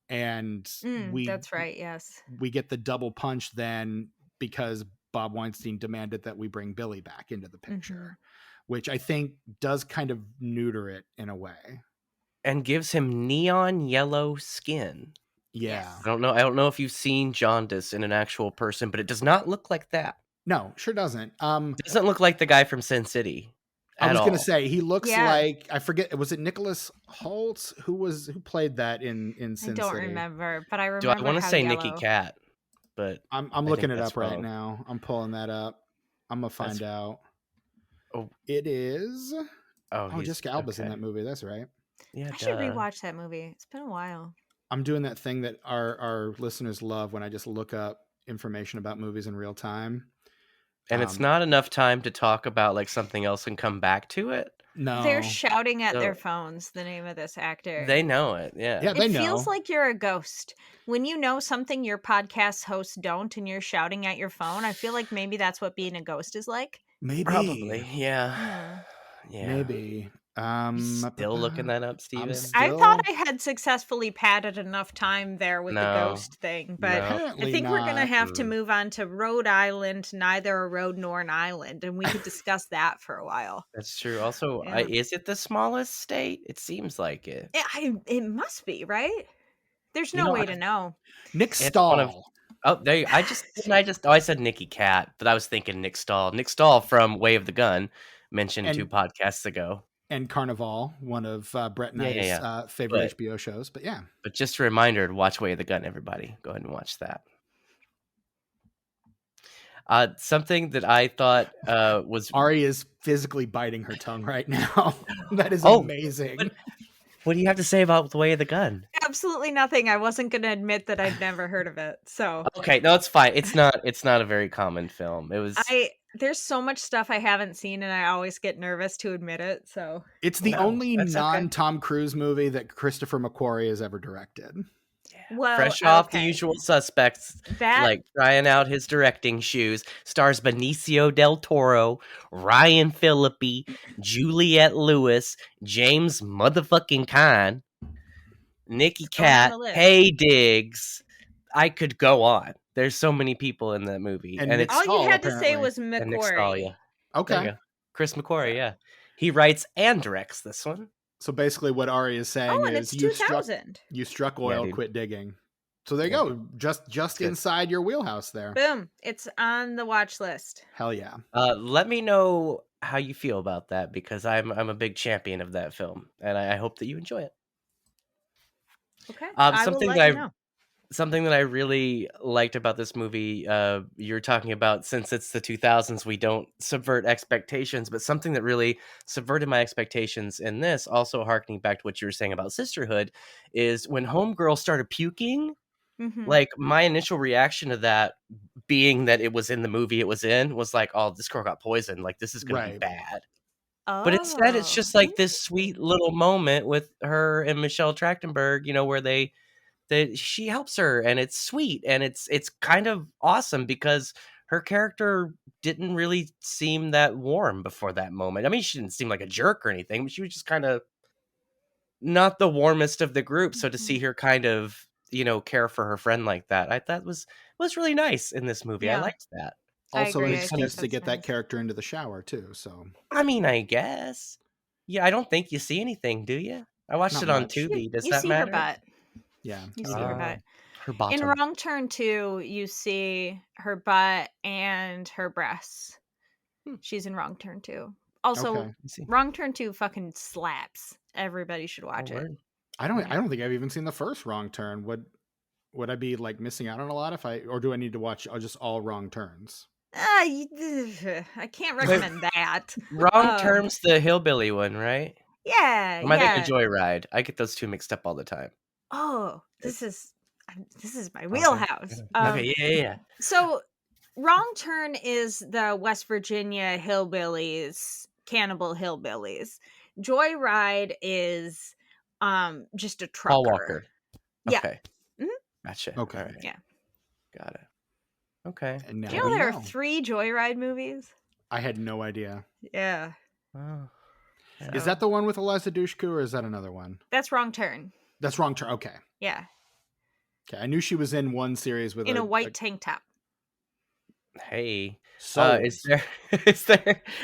and that's right. Yes, we get the double punch then because Bob Weinstein demanded that we bring Billy back into the picture, which I think does kind of neuter it in a way, and gives him neon yellow skin. Yeah. Yes. I don't know if you've seen jaundice in an actual person, but it does not look like that. No, sure doesn't. Doesn't look like the guy from Sin City. I was going to say he looks like, I forget, was it Nicholas Hoult who played that in Sin City? I don't remember, but I remember. Do I want to say Nicky Cat? But I'm looking it up right now. I'm pulling that up. I'm gonna find out. Oh, it is. Oh, Jessica Alba's in that movie. That's right. Yeah, I should rewatch that movie. It's been a while. I'm doing that thing that our listeners love when I just look up information about movies in real time. And it's not enough time to talk about like something else and come back to it. No, they're shouting at their phones the name of this actor. They know it. Yeah, they know. It feels like you're a ghost when you know something your podcast hosts don't, and you're shouting at your phone. I feel like maybe that's what being a ghost is like. Maybe, probably, yeah. Maybe. Still looking that up, Steven? I thought I had successfully padded enough time there with the ghost thing, but I think we're gonna have to move on to Rhode Island, neither a road nor an island, and we could discuss that for a while. That's true. Also, is it the smallest state? It seems like it. It must be, right? There's no way to know. Nick Stahl. I said Nicky Cat, but I was thinking Nick Stahl. Nick Stahl from Way of the Gun, mentioned 2 podcasts ago. And Carnival, one of Brett and I's favorite HBO shows. But yeah. But just a reminder to watch Way of the Gun, everybody. Go ahead and watch that. Something that I thought was... Ari is physically biting her tongue right now. That is amazing. What do you have to say about The Way of the Gun? Absolutely nothing. I wasn't going to admit that I'd never heard of it. So okay, no, it's fine. It's not a very common film. It was. There's so much stuff I haven't seen, and I always get nervous to admit it. So it's the only non-Tom Cruise movie that Christopher McQuarrie has ever directed. Well, fresh off The Usual Suspects, like trying out his directing shoes. Stars Benicio del Toro, Ryan Phillippe, Juliette Lewis, James motherfucking Caan, Nicky Cat, Hay Diggs. I could go on. There's so many people in that movie, and all you had to say was McQuarrie. Okay, Chris McQuarrie. Yeah, he writes and directs this one. So basically what Ari is saying is you struck oil, quit digging. So there you go. Just inside your wheelhouse there. Boom. It's on the watch list. Hell yeah. Let me know how you feel about that, because I'm a big champion of that film, and I hope that you enjoy it. Okay. I will let you know. Something that I really liked about this movie, you're talking about, since it's the 2000s, we don't subvert expectations, but something that really subverted my expectations in this, also harkening back to what you were saying about sisterhood, is when Homegirl started puking, like my initial reaction to that, being that it was in the movie it was in, was like, oh, this girl got poisoned. Like, this is going to be bad. Oh. But instead, it's just like this sweet little moment with her and Michelle Trachtenberg, where she helps her, and it's sweet, and it's kind of awesome, because her character didn't really seem that warm before that moment. I mean, she didn't seem like a jerk or anything, but she was just kind of not the warmest of the group. So to see her kind of, care for her friend like that, I thought was really nice in this movie. I liked that. Also an excuse to get that character into the shower too. So I mean, I guess. Yeah, I don't think you see anything, do you? I watched it on Tubi. Does that matter? Her butt. Yeah. You see her butt. Her bottom. In Wrong Turn 2, you see her butt and her breasts. She's in Wrong Turn 2. Also, Wrong Turn 2 fucking slaps. Everybody should watch it. I don't think I've even seen the first Wrong Turn. Would I be like missing out on a lot or do I need to watch just all Wrong Turns? I can't recommend that. Wrong Term's the hillbilly one, right? Yeah. Am I thinking Joyride? I get those two mixed up all the time. Oh, this is my wheelhouse. Okay, yeah. So, Wrong Turn is the West Virginia hillbillies, cannibal hillbillies. Joyride is just a trucker. Paul Walker. Okay. Yeah. Gotcha. Okay. Right. Yeah. Got it. Okay. Do you know there are 3 Joyride movies? I had no idea. Yeah. Oh. So. Is that the one with Eliza Dushku, or is that another one? That's Wrong Turn. That's Wrong Turn. Okay. Yeah. Okay. I knew she was in one series with a white tank top. Hey. So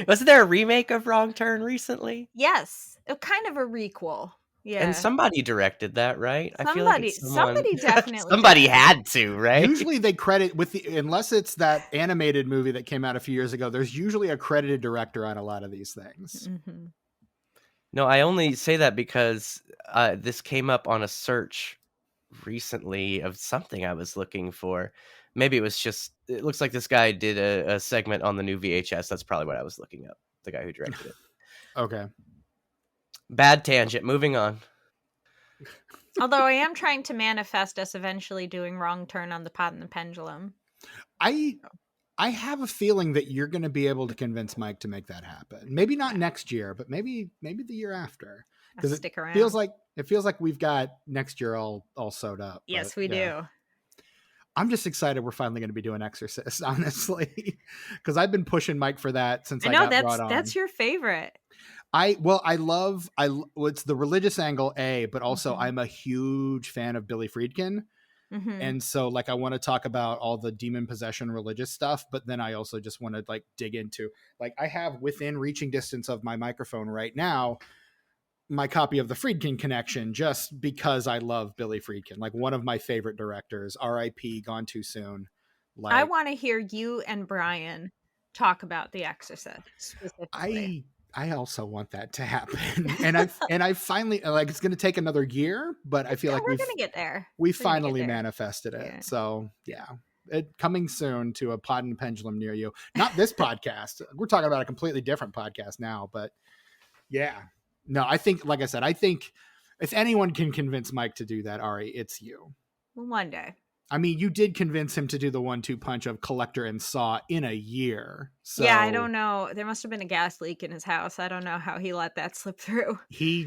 wasn't there a remake of Wrong Turn recently? Yes. Kind of a requel. Yeah. And somebody directed that, right? I feel like somebody definitely somebody had to, right? Usually they credit unless it's that animated movie that came out a few years ago, there's usually a credited director on a lot of these things. Mm-hmm. No, I only say that because this came up on a search recently of something I was looking for. Maybe it looks like this guy did a segment on the new VHS. That's probably what I was looking up. The guy who directed it. Okay. Bad tangent. Moving on. Although I am trying to manifest us eventually doing Wrong Turn on the Pod the Pendulum. I have a feeling that you're going to be able to convince Mike to make that happen. Maybe not next year, but maybe the year after. Because stick around. It feels like we've got next year all sewed up. Yes, we do. I'm just excited we're finally going to be doing Exorcist, honestly, because I've been pushing Mike for that since I got brought on. That's your favorite. It's the religious angle, but also I'm a huge fan of Billy Friedkin. Mm-hmm. And so like, I want to talk about all the demon possession religious stuff, but then I also just want to like dig into, like, I have within reaching distance of my microphone right now, my copy of the Friedkin Connection, just because I love Billy Friedkin, like one of my favorite directors, R.I.P. gone too soon. Like, I want to hear you and Brian talk about The Exorcist specifically. I also want that to happen. And I finally, like, it's going to take another year, but I feel like we're going to get there. We finally manifested it. Yeah. So yeah, coming soon to a Pod and Pendulum near you. Not this podcast. We're talking about a completely different podcast now, but yeah. No, I think, like I said, if anyone can convince Mike to do that, Ari, it's you. Well, one day. I mean, you did convince him to do the 1-2 punch of Collector and Saw in a year. So yeah, I don't know. There must have been a gas leak in his house. I don't know how he let that slip through. He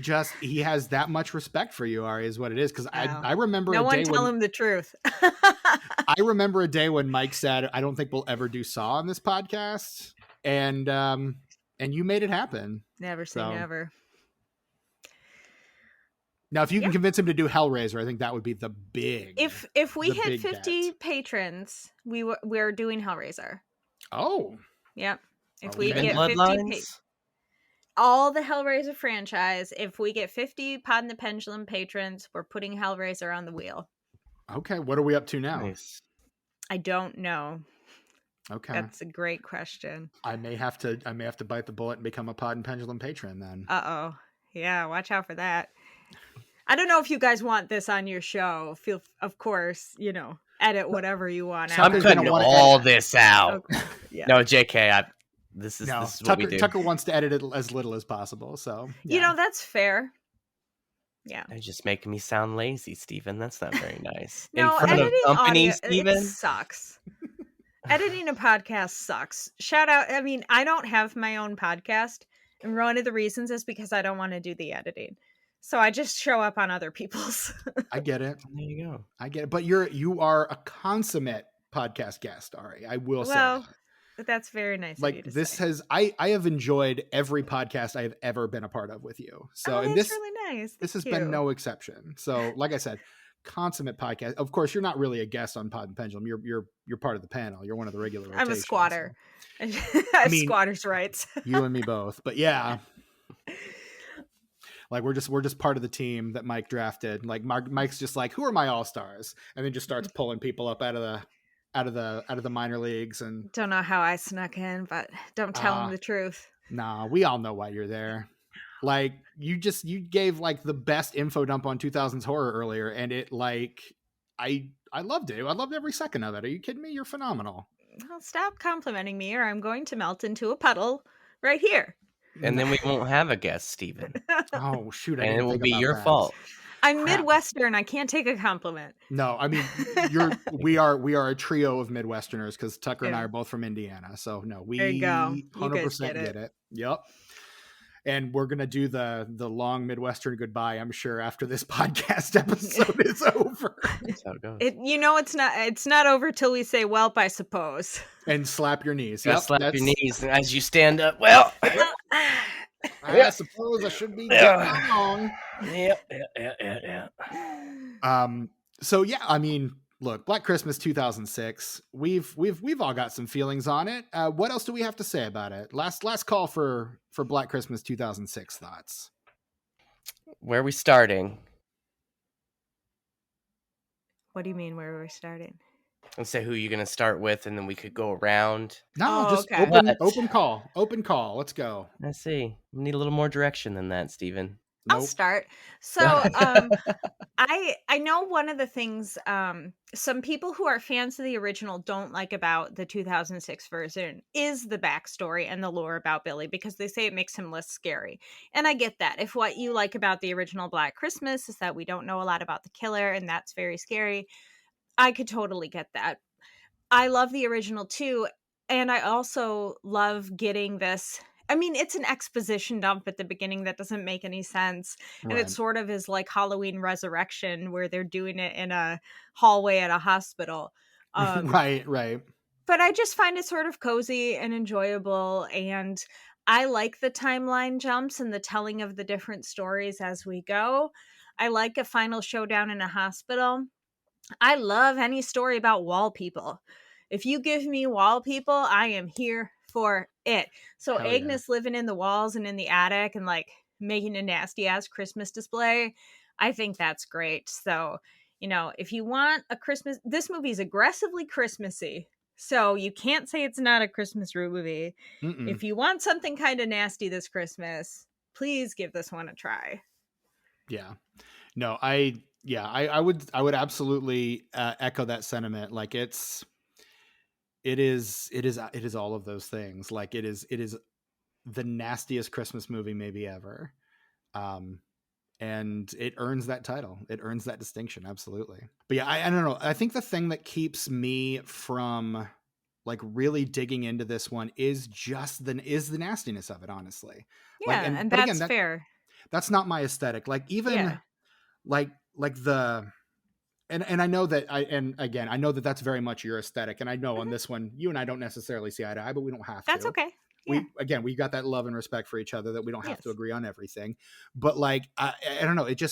has that much respect for you, Ari, is what it is. Because I remember no one tell him the truth. I remember a day when Mike said, "I don't think we'll ever do Saw on this podcast," and you made it happen. Never say never. Now, if you can convince him to do Hellraiser, I think that would be the big. If we hit 50 patrons, we're doing Hellraiser. Oh, yep. If we get Bloodlines? 50, all the Hellraiser franchise. If we get 50 Pod and the Pendulum patrons, we're putting Hellraiser on the wheel. Okay, what are we up to now? Nice. I don't know. Okay, that's a great question. I may have to bite the bullet and become a Pod and Pendulum patron then. Uh-oh. Yeah, watch out for that. I don't know if you guys want this on your show. Feel, of course, edit whatever you want. I'm cutting all this out. Okay. Yeah. No, JK, this is what we do. Tucker wants to edit it as little as possible. So yeah. That's fair. Yeah. You're just making me sound lazy, Steven. That's not very nice. No, in front of company, Steven? It sucks. Editing a podcast sucks. Shout out. I mean, I don't have my own podcast, and one of the reasons is because I don't want to do the editing. So I just show up on other people's. I get it. There you go. I get it. But you are a consummate podcast guest, Ari. I will say that. That's very nice. Like, of you to this say. I have enjoyed every podcast I have ever been a part of with you. So and this really nice. This has been no exception. So like I said, consummate podcast. Of course, you're not really a guest on Pod and Pendulum. You're part of the panel. You're one of the regular rotations. I'm a squatter. So. I have squatters' rights. You and me both. But yeah. Like, we're just part of the team that Mike drafted. Like, Mike's just like, who are my all-stars? And then just starts pulling people up out of the minor leagues. And don't know how I snuck in, but don't tell him the truth. Nah, we all know why you're there. Like, you gave like the best info dump on 2000s horror earlier, and it, like, I loved it. I loved every second of it. Are you kidding me? You're phenomenal. Well, stop complimenting me or I'm going to melt into a puddle right here. And then we won't have a guest, Stephen. Oh, shoot. And it will be your fault. I'm Midwestern. I can't take a compliment. No, I mean, we are a trio of Midwesterners because Tucker and I are both from Indiana. So no, we there you go. 100% get it. Yep. And we're going to do the long Midwestern goodbye, I'm sure, after this podcast episode is over. That's how it goes. It's not over till we say, welp, I suppose. And slap your knees. Yep, slap your knees as you stand up. Well, I suppose I should be getting along. Yeah. So yeah, I mean, look, Black Christmas 2006. We've all got some feelings on it. What else do we have to say about it? Last call for Black Christmas 2006 thoughts. Where are we starting? What do you mean? Where are we starting? Let's say who you're going to start with, and then we could go around. No, just okay. Open call. Let's go. Let's see. We need a little more direction than that, Stephen. I'll start. So I know one of the things some people who are fans of the original don't like about the 2006 version is the backstory and the lore about Billy, because they say it makes him less scary. And I get that. If what you like about the original Black Christmas is that we don't know a lot about the killer and that's very scary, I could totally get that. I love the original too. And I also love getting this. I mean, it's an exposition dump at the beginning that doesn't make any sense. Right. And it sort of is like Halloween Resurrection, where they're doing it in a hallway at a hospital. Right. But I just find it sort of cozy and enjoyable. And I like the timeline jumps and the telling of the different stories as we go. I like a final showdown in a hospital. I love any story about wall people. If you give me wall people, I am here for it. So hell Agnes living in the walls and in the attic and like making a nasty ass Christmas display, I think that's great. So, if you want a Christmas, this movie's aggressively Christmassy. So you can't say it's not a Christmas movie. Mm-mm. If you want something kind of nasty this Christmas, please give this one a try. Yeah. No, I would absolutely echo that sentiment. Like it is all of those things. Like it is the nastiest Christmas movie maybe ever. And it earns that title. It earns that distinction. Absolutely. But yeah, I don't know. I think the thing that keeps me from like really digging into this one is just the nastiness of it, honestly. Yeah. Like, and that's fair. That's not my aesthetic. Like even like the, and I know that I know that that's very much your aesthetic. And I know on this one, you and I don't necessarily see eye to eye, but we don't have to. That's okay. Yeah. We got that love and respect for each other that we don't have to agree on everything. But like, I don't know. The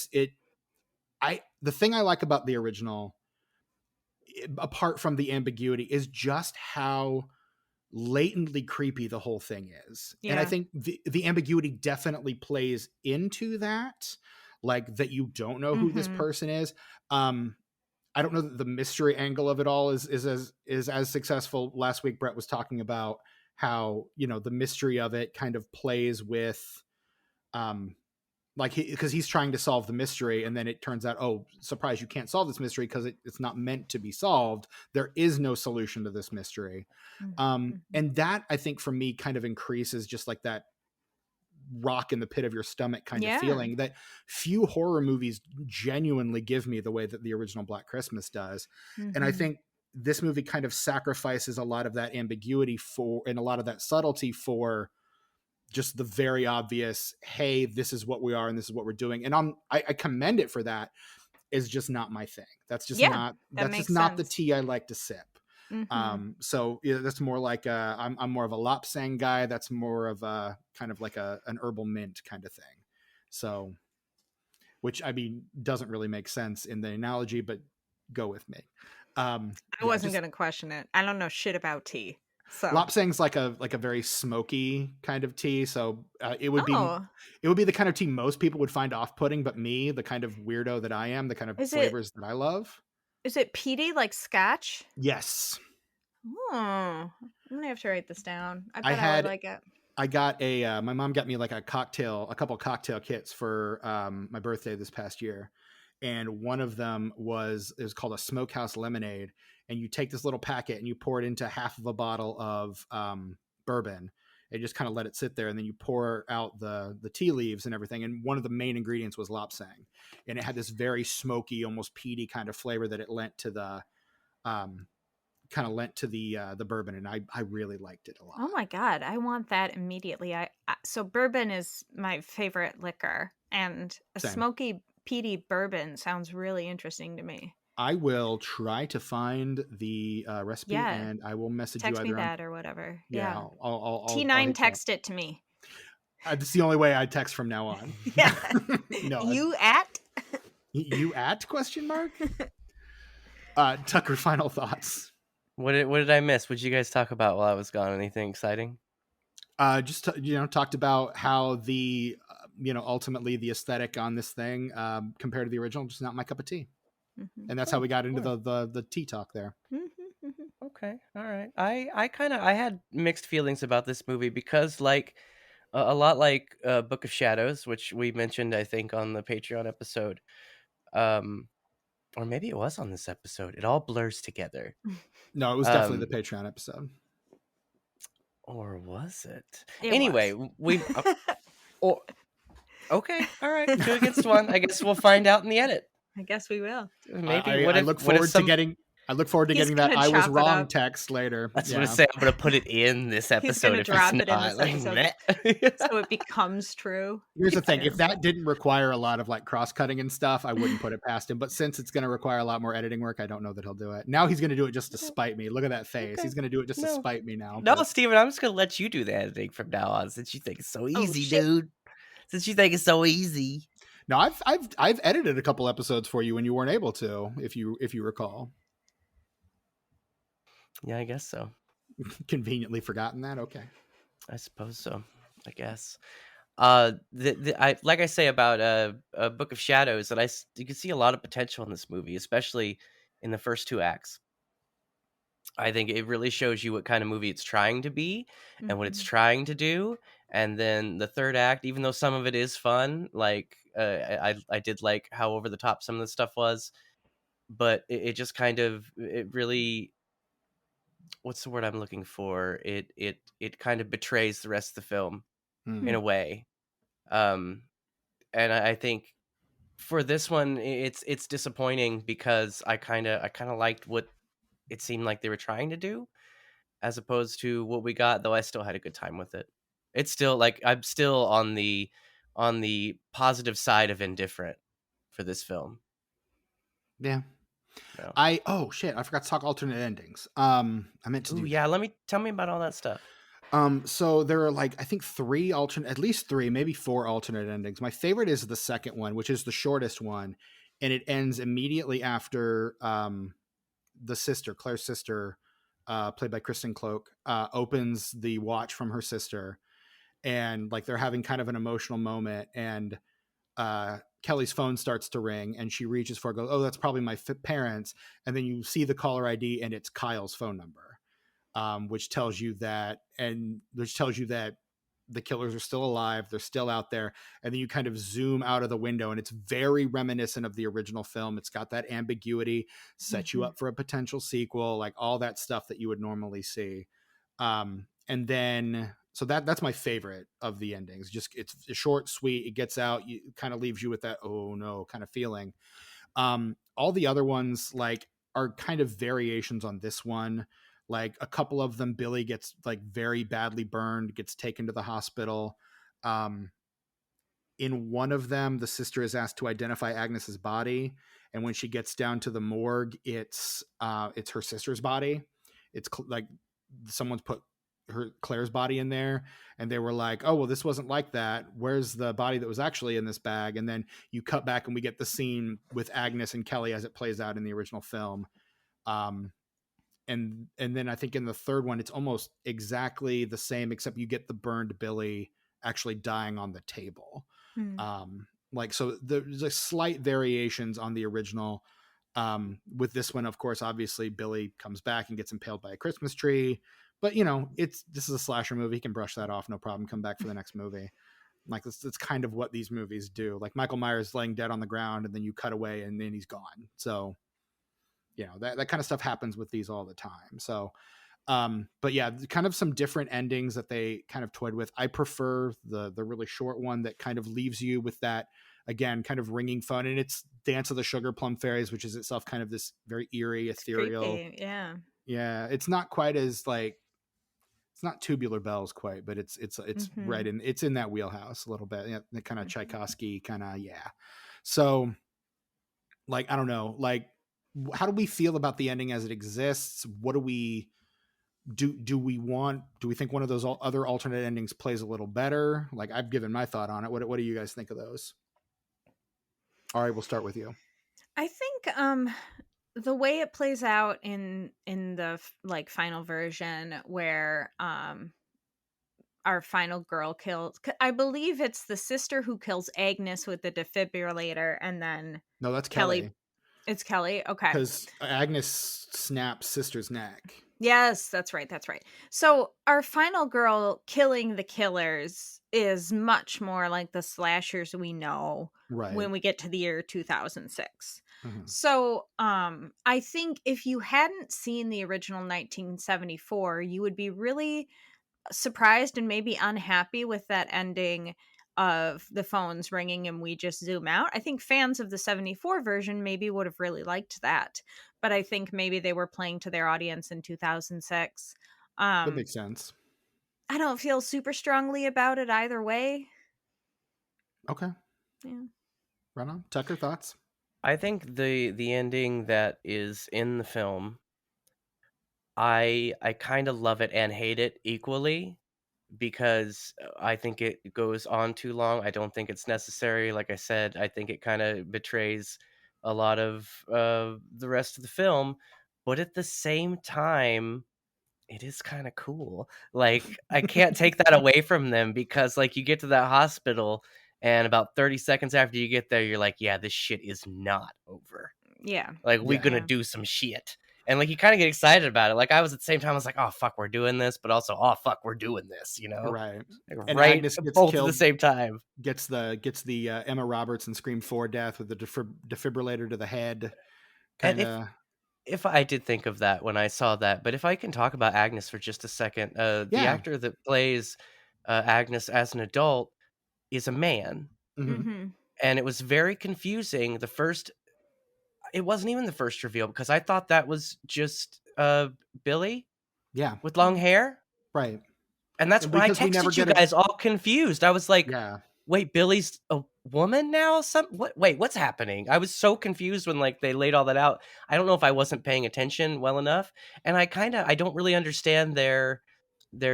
thing I like about the original, apart from the ambiguity, is just how latently creepy the whole thing is. Yeah. And I think the ambiguity definitely plays into that. Like that you don't know who this person is. I don't know that the mystery angle of it all is as successful. Last week, Brett was talking about how, the mystery of it kind of plays with, because he's trying to solve the mystery. And then it turns out, oh, surprise, you can't solve this mystery because it's not meant to be solved. There is no solution to this mystery. And that, I think for me, kind of increases just like that rock in the pit of your stomach kind of feeling that few horror movies genuinely give me the way that the original Black Christmas does. And I think this movie kind of sacrifices a lot of that ambiguity and a lot of that subtlety for just the very obvious, hey, this is what we are and this is what we're doing. And I commend it for that. Is just not my thing. That's just not the tea I like to sip. So that's more like I'm more of a Lapsang guy. That's more of a kind of like an herbal mint kind of thing. So, which I mean doesn't really make sense in the analogy, but go with me. I wasn't going to question it. I don't know shit about tea. So Lapsang's like a very smoky kind of tea. So it would be the kind of tea most people would find off-putting, but me, the kind of weirdo that I am, the kind of flavors that I love. Is it peaty like Scotch? Yes. Oh, I'm gonna have to write this down. I would like it. I got my mom got me like a couple cocktail kits for my birthday this past year, and one of them was called a smokehouse lemonade, and you take this little packet and you pour it into half of a bottle of bourbon and just kind of let it sit there, and then you pour out the tea leaves and everything, and one of the main ingredients was lapsang, and it had this very smoky, almost peaty kind of flavor that it lent to the the bourbon, and I really liked it a lot. Oh my god, I want that immediately. So bourbon is my favorite liquor, and a Same. smoky peaty bourbon sounds really interesting to me. I will try to find the recipe, and I will message text you either me that or whatever. Yeah. I'll T9 text it to me. That's the only way I text from now on. Yeah. No. You at? You at ? Tucker, final thoughts. What did I miss? What did you guys talk about while I was gone? Anything exciting? Just talked about how the ultimately the aesthetic on this thing compared to the original just not my cup of tea, and that's how we got into the tea talk there. Okay, all right. I had mixed feelings about this movie because like a lot like Book of Shadows, which we mentioned I think on the Patreon episode, or maybe it was on this episode. It all blurs together. No, it was definitely the Patreon episode. Or was it? It anyway, was. Okay, all right. 2 against 1. I guess we'll find out in the edit. I guess we will. Maybe. I look forward to getting that I was wrong text later. That's what I say. I'm going to put it in this episode. He's going to drop it in this episode so it becomes true. Here's the thing. If that didn't require a lot of like cross-cutting and stuff, I wouldn't put it past him. But since it's going to require a lot more editing work, I don't know that he'll do it. Now he's going to do it just to spite me. Look at that face. Okay. He's going to do it just to spite me now. No, Steven, I'm just going to let you do the editing from now on since you think it's so easy, dude. Since you think it's so easy. No, I've edited a couple episodes for you when you weren't able to, if you recall. Yeah, I guess so. Conveniently forgotten that. Okay, I suppose so. I guess. Like I say about a Book of Shadows, that you can see a lot of potential in this movie, especially in the first 2 acts. I think it really shows you what kind of movie it's trying to be and what it's trying to do. And then the 3rd act, even though some of it is fun, like I did like how over the top some of the stuff was, but it just kind of, it really, what's the word I'm looking for? It kind of betrays the rest of the film in a way. And I think for this one, it's disappointing because I kind of liked what it seemed like they were trying to do, as opposed to what we got. Though I still had a good time with it. It's still like I'm still on the positive side of indifferent for this film. Yeah. No. I forgot to talk alternate endings. I meant to do. Yeah, tell me about all that stuff. So there are like, I think at least 3, maybe 4 alternate endings. My favorite is the second one, which is the shortest one, and it ends immediately after the sister, Claire's sister, played by Kristen Cloak, opens the watch from her sister, and like they're having kind of an emotional moment, and Kelly's phone starts to ring, and she reaches for it, goes, "Oh, that's probably my parents," and then you see the caller ID, and it's Kyle's phone number, which tells you that the killers are still alive, they're still out there. And then you kind of zoom out of the window, and it's very reminiscent of the original film. It's got that ambiguity, sets you up for a potential sequel, like all that stuff that you would normally see. And then so that's my favorite of the endings. Just, it's short, sweet, it gets out, it kind of leaves you with that oh no kind of feeling. All the other ones like are kind of variations on this one. Like a couple of them, Billy gets like very badly burned, gets taken to the hospital. In one of them, the sister is asked to identify Agnes's body, and when she gets down to the morgue, it's her sister's body. It's like someone's put Claire's body in there, and they were like, "Oh well, this wasn't like that. Where's the body that was actually in this bag?" And then you cut back, and we get the scene with Agnes and Kelly as it plays out in the original film. And then I think in the third one, it's almost exactly the same, except you get the burned Billy actually dying on the table. Like, so there's like slight variations on the original. With this one, of course, obviously Billy comes back and gets impaled by a Christmas tree, but this is a slasher movie. He can brush that off. No problem. Come back for the next movie. Like that's kind of what these movies do. Like Michael Myers laying dead on the ground and then you cut away and then he's gone. So, you know, that kind of stuff happens with these all the time. So, but yeah, kind of some different endings that they kind of toyed with. I prefer the really short one that kind of leaves you with that, again, kind of ringing fun. And it's Dance of the Sugar Plum Fairies, which is itself kind of this very eerie, ethereal. Creepy. Yeah. Yeah. It's not quite as like, it's not Tubular Bells quite, but it's mm-hmm. right in, it's in that wheelhouse a little bit. Yeah, the kind of mm-hmm. Tchaikovsky kind of, yeah. So like, I don't know, like, how do we feel about the ending as it exists? What do we do we think one of those other alternate endings plays a little better? Like, I've given my thought on it. What do you guys think of those? All right, we'll start with you. I think the way it plays out in the like final version where our final girl kills, I believe it's the sister who kills Agnes with the defibrillator, and then no, that's Kelly. It's Kelly. Okay. Because Agnes snaps sister's neck. Yes, that's right. That's right. So our final girl killing the killers is much more like the slashers we know when we get to the year 2006. Mm-hmm. So I think if you hadn't seen the original 1974, you would be really surprised and maybe unhappy with that ending of the phones ringing and we just zoom out. I think fans of the 74 version maybe would have really liked that, but I think maybe they were playing to their audience in 2006. That makes sense. I don't feel super strongly about it either way. Okay. Yeah. Right on. Tucker, thoughts? I think the ending that is in the film, I kind of love it and hate it equally, because I think it goes on too long. I don't think it's necessary. Like I said, I think it kind of betrays a lot of the rest of the film, but at the same time, it is kind of cool. Like, I can't take that away from them, because like you get to that hospital and about 30 seconds after you get there, you're like, yeah, this shit is not over. Yeah. Like, we're gonna do some shit. And like, you kind of get excited about it. Like, I was at the same time, I was like, oh fuck, we're doing this, but also, oh fuck, we're doing this, you know? Right. Like, and right, Agnes gets both killed, at the same time. Gets the Emma Roberts and Scream 4 death with the defibrillator to the head. And if I did think of that when I saw that, but if I can talk about Agnes for just a second, the actor that plays Agnes as an adult is a man. Mm-hmm. And it was very confusing. It wasn't even the first reveal, because I thought that was just Billy. Yeah. With long hair. Right. And that's when I texted you guys all confused. I was like, wait, Billy's a woman now? Wait, what's happening? I was so confused when like they laid all that out. I don't know if I wasn't paying attention well enough. And I don't really understand their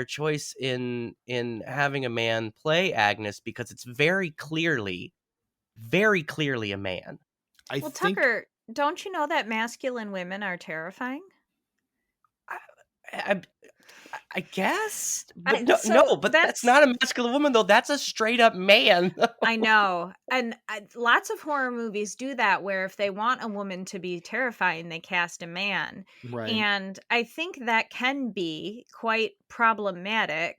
choice in having a man play Agnes, because it's very clearly a man. Tucker, don't you know that masculine women are terrifying? I guess, but but that's not a masculine woman, though. That's a straight up man. I know. And lots of horror movies do that, where if they want a woman to be terrifying, they cast a man. Right. And I think that can be quite problematic.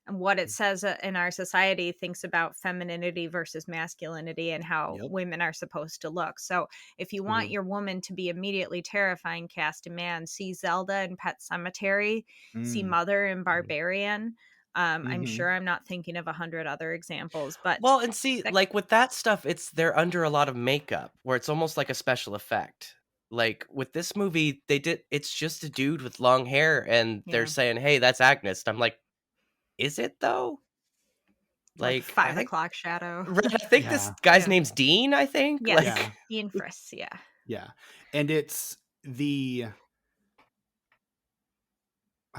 And what it says in our society thinks about femininity versus masculinity and how women are supposed to look. So if you want your woman to be immediately terrifying, cast a man. See Zelda in Pet Sematary, see Mother in Barbarian. I'm sure I'm not thinking of 100 other examples, but and see, like with that stuff, they're under a lot of makeup, where it's almost like a special effect. Like with this movie, it's just a dude with long hair, and they're saying, "Hey, that's Agnes." And I'm like, is it though? Like 5 o'clock shadow. Right, I think this guy's name's Dean, I think. Yes, Dean Friss, Yeah. And it's I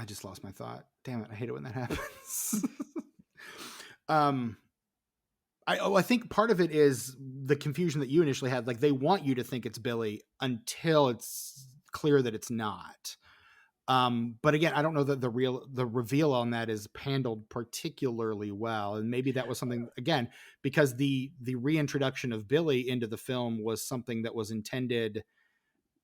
just lost my thought. Damn it, I hate it when that happens. I think part of it is the confusion that you initially had. Like, they want you to think it's Billy until it's clear that it's not. But again, I don't know that the reveal on that is handled particularly well. And maybe that was something, again, because the reintroduction of Billy into the film was something that was intended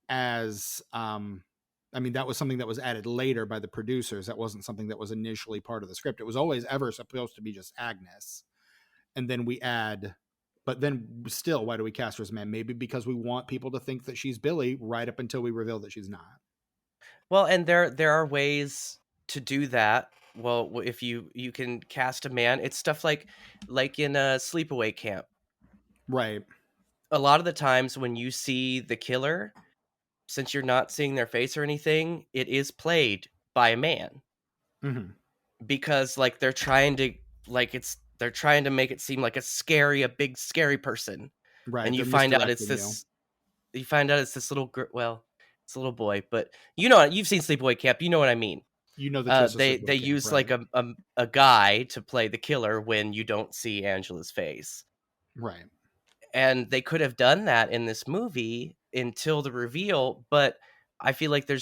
as, that was something that was added later by the producers. That wasn't something that was initially part of the script. It was always ever supposed to be just Agnes. and then we add, but then still, why do we cast her as a man? Maybe because we want people to think that she's Billy right up until we reveal that she's not. Well, and there are ways to do that. Well, if you can cast a man, it's stuff like in a sleepaway camp. Right. A lot of the times when you see the killer, since you're not seeing their face or anything, it is played by a man. Mm-hmm. Because like they're trying to make it seem like a big scary person. Right. And you find out it's this little girl. Well, it's a little boy, but you've seen Sleepaway Camp. You know what I mean. You know the twist. They use right? like a guy to play the killer when you don't see Angela's face. Right. And they could have done that in this movie until the reveal, but I feel like I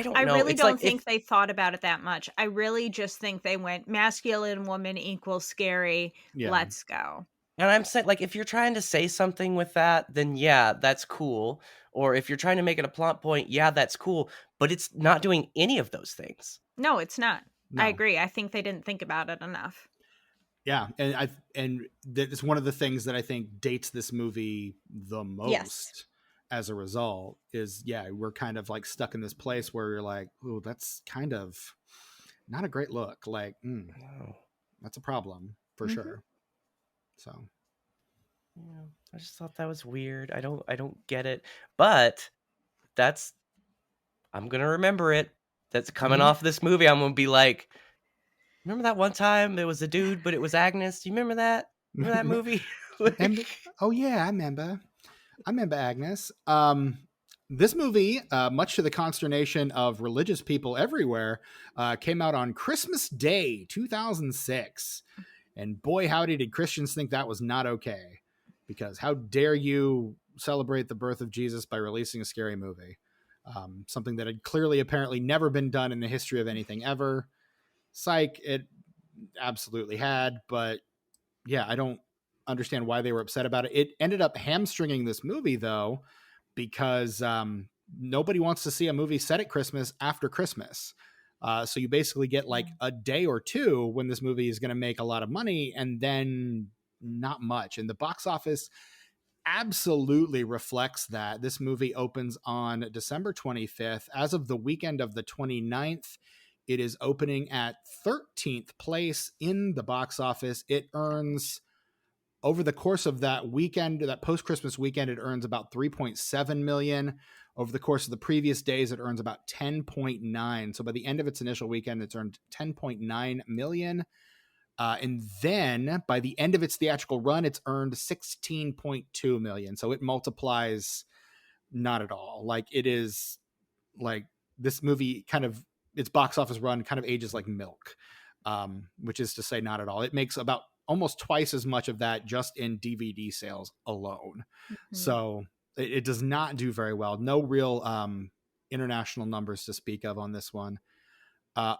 don't know. I really don't think they thought about it that much. I really just think they went masculine woman equals scary. Yeah. Let's go. And I'm saying, like, if you're trying to say something with that, then yeah, that's cool. Or if you're trying to make it a plot point, yeah, that's cool. But it's not doing any of those things. No, it's not. No. I agree. I think they didn't think about it enough. Yeah, and that's one of the things that I think dates this movie the most. Yes. As a result is, we're kind of like stuck in this place where you're like, oh, that's kind of not a great look. Like, that's a problem for sure. So, yeah, I just thought that was weird. I don't get it, but I'm gonna remember it. That's coming off this movie. I'm gonna be like, remember that one time there was a dude, but it was Agnes. Do you remember that? Remember that movie? Oh yeah, I remember Agnes. This movie, much to the consternation of religious people everywhere, came out on Christmas Day, 2006. And boy, howdy, did Christians think that was not okay. Because how dare you celebrate the birth of Jesus by releasing a scary movie? Something that had clearly, apparently never been done in the history of anything ever. Psych, it absolutely had. But yeah, I don't understand why they were upset about it. It ended up hamstringing this movie, though, because nobody wants to see a movie set at Christmas after Christmas. So you basically get like a day or two when this movie is going to make a lot of money and then not much. And the box office absolutely reflects that. This movie opens on December 25th. As of the weekend of the 29th, it is opening at 13th place in the box office. It earns, over the course of that weekend, that post-Christmas weekend, it earns about 3.7 million. Over the course of the previous days, it earns about 10.9. So by the end of its initial weekend, it's earned 10.9 million. And then by the end of its theatrical run, it's earned 16.2 million. So it multiplies not at all. Like, it is like this movie kind of, its box office run kind of ages like milk, which is to say not at all. It makes about almost twice as much of that just in DVD sales alone. So it does not do very well. No real international numbers to speak of on this one.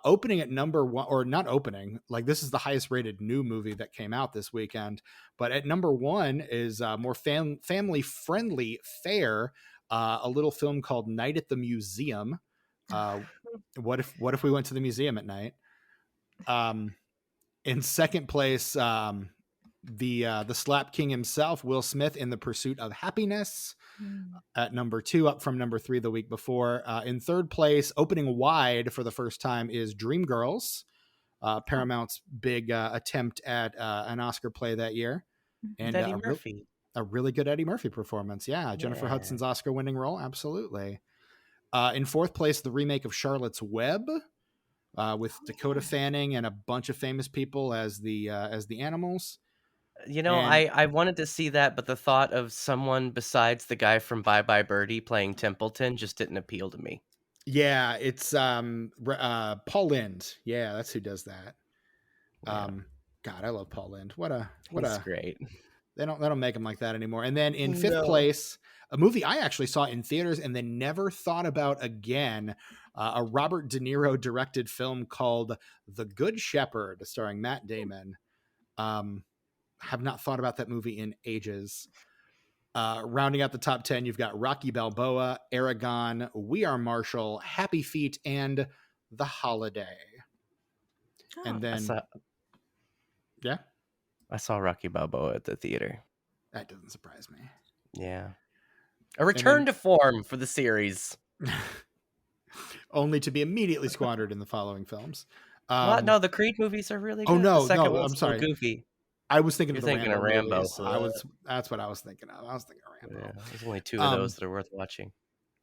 Opening at number one, or not opening, like this is the highest rated new movie that came out this weekend, but at number one is more family friendly fare, a little film called Night at the Museum. What if we went to the museum at night? In second place, the Slap King himself, Will Smith, in The Pursuit of Happiness, at number two, up from number three the week before. In third place, opening wide for the first time, is Dreamgirls, Paramount's big attempt at an Oscar play that year, and Eddie Murphy, a really good Eddie Murphy performance. Yeah, Jennifer Hudson's Oscar-winning role, absolutely. In fourth place, the remake of Charlotte's Web, with Dakota Fanning and a bunch of famous people as the animals. You know, I wanted to see that, but the thought of someone besides the guy from Bye Bye Birdie playing Templeton just didn't appeal to me. Yeah, it's Paul Lynde. Yeah, that's who does that. Yeah. God, I love Paul Lynde. He's great. They don't make him like that anymore. And then in fifth place, a movie I actually saw in theaters and then never thought about again, a Robert De Niro directed film called The Good Shepherd, starring Matt Damon. Have not thought about that movie in ages. Rounding out the top 10, you've got Rocky Balboa, Aragon, We Are Marshall, Happy Feet, and The Holiday. And then Yeah. I saw Rocky Balboa at the theater. That doesn't surprise me. Yeah. A return to form for the series. Only to be immediately squandered in the following films. Well, no, the Creed movies are really good. Oh, no, the second no, one's I'm sorry. Goofy. I was thinking You're of the thinking Rambo of movies. Rambo. That's what I was thinking of. I was thinking of Rambo. Yeah, there's only 2 of those that are worth watching.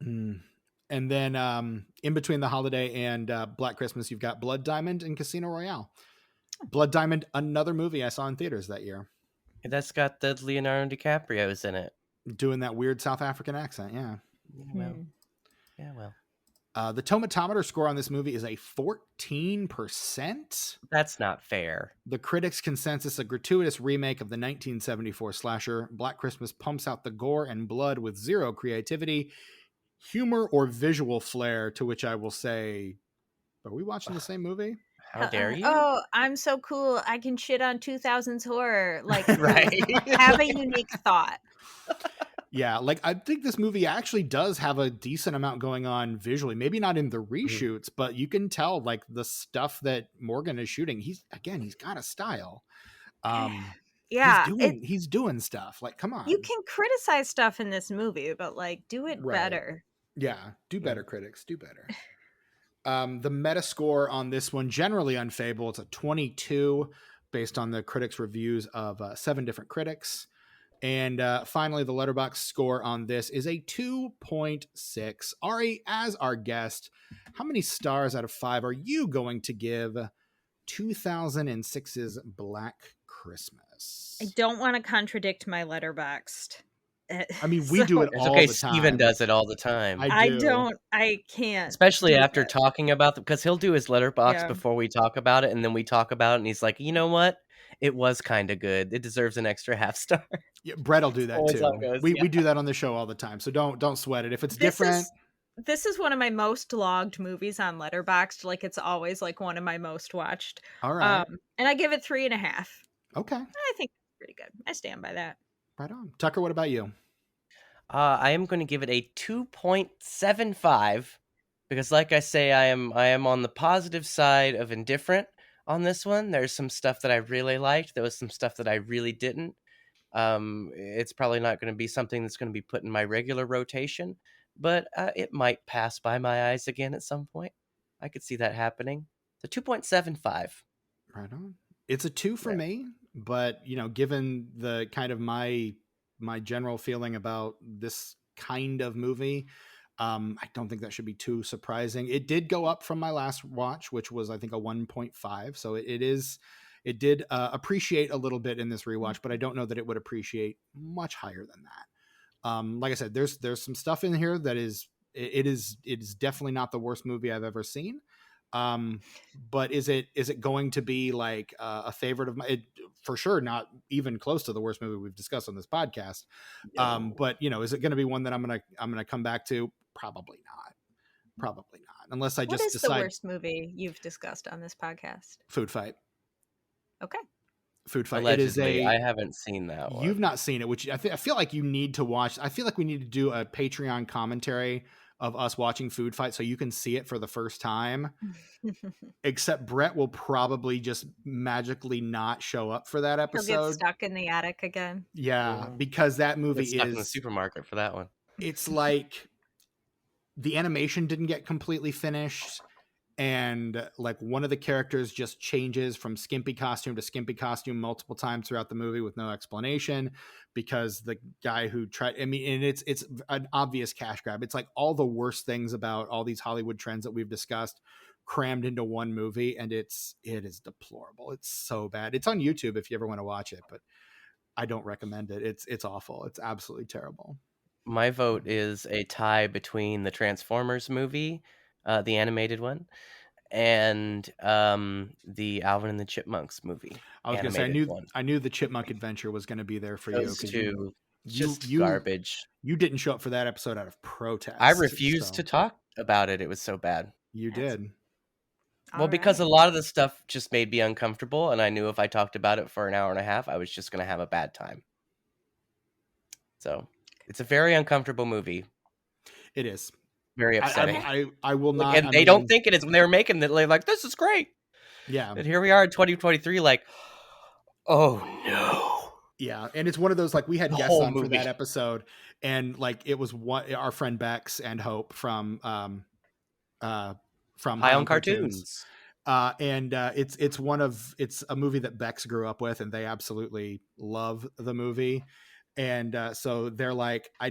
And then in between the holiday and Black Christmas, you've got Blood Diamond and Casino Royale. Blood Diamond, another movie I saw in theaters that year. That's got the Leonardo DiCaprio's in it. Doing that weird South African accent, yeah. Well. The tomatometer score on this movie is a 14%. That's not fair. The critics' consensus, a gratuitous remake of the 1974 slasher. Black Christmas pumps out the gore and blood with zero creativity, humor, or visual flair, to which I will say, are we watching the same movie? How dare you? Oh, I'm so cool. I can shit on 2000s horror. Like, right. Have a unique thought. Yeah, like I think this movie actually does have a decent amount going on visually. Maybe not in the reshoots, but you can tell like the stuff that Morgan is shooting. He's got a style. Yeah, he's doing stuff. Like, come on. You can criticize stuff in this movie, but like do it better. Yeah, do better, critics. Do better. The meta score on this one, generally unfavorable. It's a 22 based on the critics' reviews of 7 different critics. And finally, the Letterboxd score on this is a 2.6. Ari, as our guest, how many stars out of 5 are you going to give 2006's Black Christmas? I don't want to contradict my Letterboxd. I mean, we do it all the time. Steven does it all the time. I can't. Especially after talking about them, because he'll do his Letterboxd before we talk about it, and then we talk about it, and he's like, you know what? It was kind of good. It deserves an extra half star. Yeah, Brett will do that too. We do that on the show all the time, so don't sweat it. If it's different. This is one of my most logged movies on Letterboxd. Like, it's always like one of my most watched. All right. And I give it 3.5. Okay. I think it's pretty good. I stand by that. Right on. Tucker, what about you? I am going to give it a 2.75 because, like I say, I am on the positive side of indifferent on this one. There's some stuff that I really liked. There was some stuff that I really didn't. It's probably not going to be something that's going to be put in my regular rotation, but it might pass by my eyes again at some point. I could see that happening. So 2.75. Right on. It's a 2 for me, but given the kind of my general feeling about this kind of movie, I don't think that should be too surprising. It did go up from my last watch, which was I think a 1.5. So it did appreciate a little bit in this rewatch, but I don't know that it would appreciate much higher than that. Like I said, there's some stuff in here that is definitely not the worst movie I've ever seen. But is it going to be like a favorite of mine? For sure, not even close to the worst movie we've discussed on this podcast. No. But is it going to be one that I'm gonna come back to? Probably not. Unless I what just is decide. The worst movie you've discussed on this podcast? Food Fight. Okay. Food Fight. Allegedly, I haven't seen that one. You've not seen it, which I feel like you need to watch. I feel like we need to do a Patreon commentary of us watching Food Fight so you can see it for the first time. Except Brett will probably just magically not show up for that episode. He'll get stuck in the attic again. Yeah, because that movie is stuck in the supermarket for that one. It's like the animation didn't get completely finished, and like one of the characters just changes from skimpy costume to skimpy costume multiple times throughout the movie with no explanation, because the guy who tried, and it's an obvious cash grab. It's like all the worst things about all these Hollywood trends that we've discussed crammed into one movie, and it is deplorable. It's so bad. It's on YouTube if you ever want to watch it, but I don't recommend it. It's awful. It's absolutely terrible. My vote is a tie between the Transformers movie, the animated one, and the Alvin and the Chipmunks movie. I was going to say, I knew the Chipmunk Adventure was going to be there for Those you. Just garbage. You didn't show up for that episode out of protest. I refused to talk about it. It was so bad. You did. Well, because a lot of the stuff just made me uncomfortable, and I knew if I talked about it for an hour and a half, I was just going to have a bad time. So it's a very uncomfortable movie. It is. Very upsetting. I will not. And they don't think it is when they were making it. Like, this is great. Yeah. And here we are in 2023, like, Oh no. Yeah, and it's one of those, like, we had guests on for that episode, and like it was our friend Bex and Hope from High on Cartoons. It's a movie that Bex grew up with, and they absolutely love the movie. And so they're like, I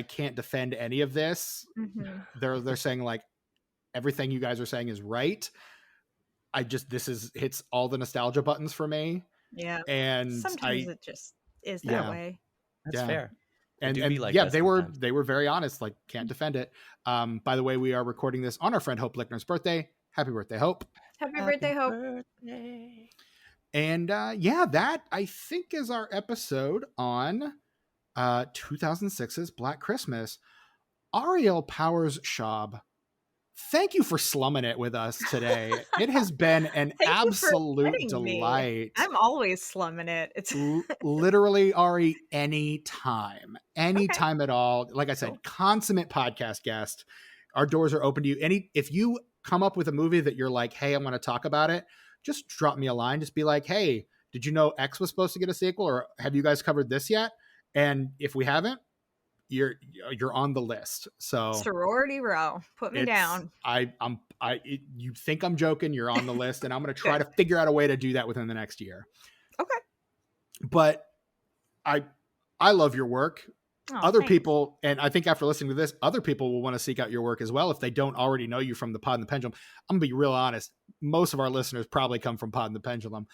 can't defend any of this. Mm-hmm. They're saying like everything you guys are saying is right. Hits all the nostalgia buttons for me. Yeah. And sometimes it just is that way. That's fair. And they were very honest, like, can't defend it. By the way, we are recording this on our friend Hope Lickner's birthday. Happy birthday, Hope. Happy birthday, Hope. And that I think is our episode on 2006's Black Christmas. Ariel Powers-Schaub, thank you for slumming it with us today. It has been an absolute delight. I'm always slumming it. It's literally, Ari, anytime at all. Like I said, consummate podcast guest. Our doors are open to you. If you come up with a movie that you're like, hey, I want to talk about it, just drop me a line. Just be like, hey, did you know X was supposed to get a sequel, or have you guys covered this yet? And if we haven't, you're on the list. So sorority row, put me down. You think I'm joking? You're on the list, and I'm going to try to figure out a way to do that within the next year. Okay. But I love your work. Other people, and I think after listening to this, other people will want to seek out your work as well if they don't already know you from the Pod and the Pendulum. I'm gonna be real honest. Most of our listeners probably come from Pod and the Pendulum,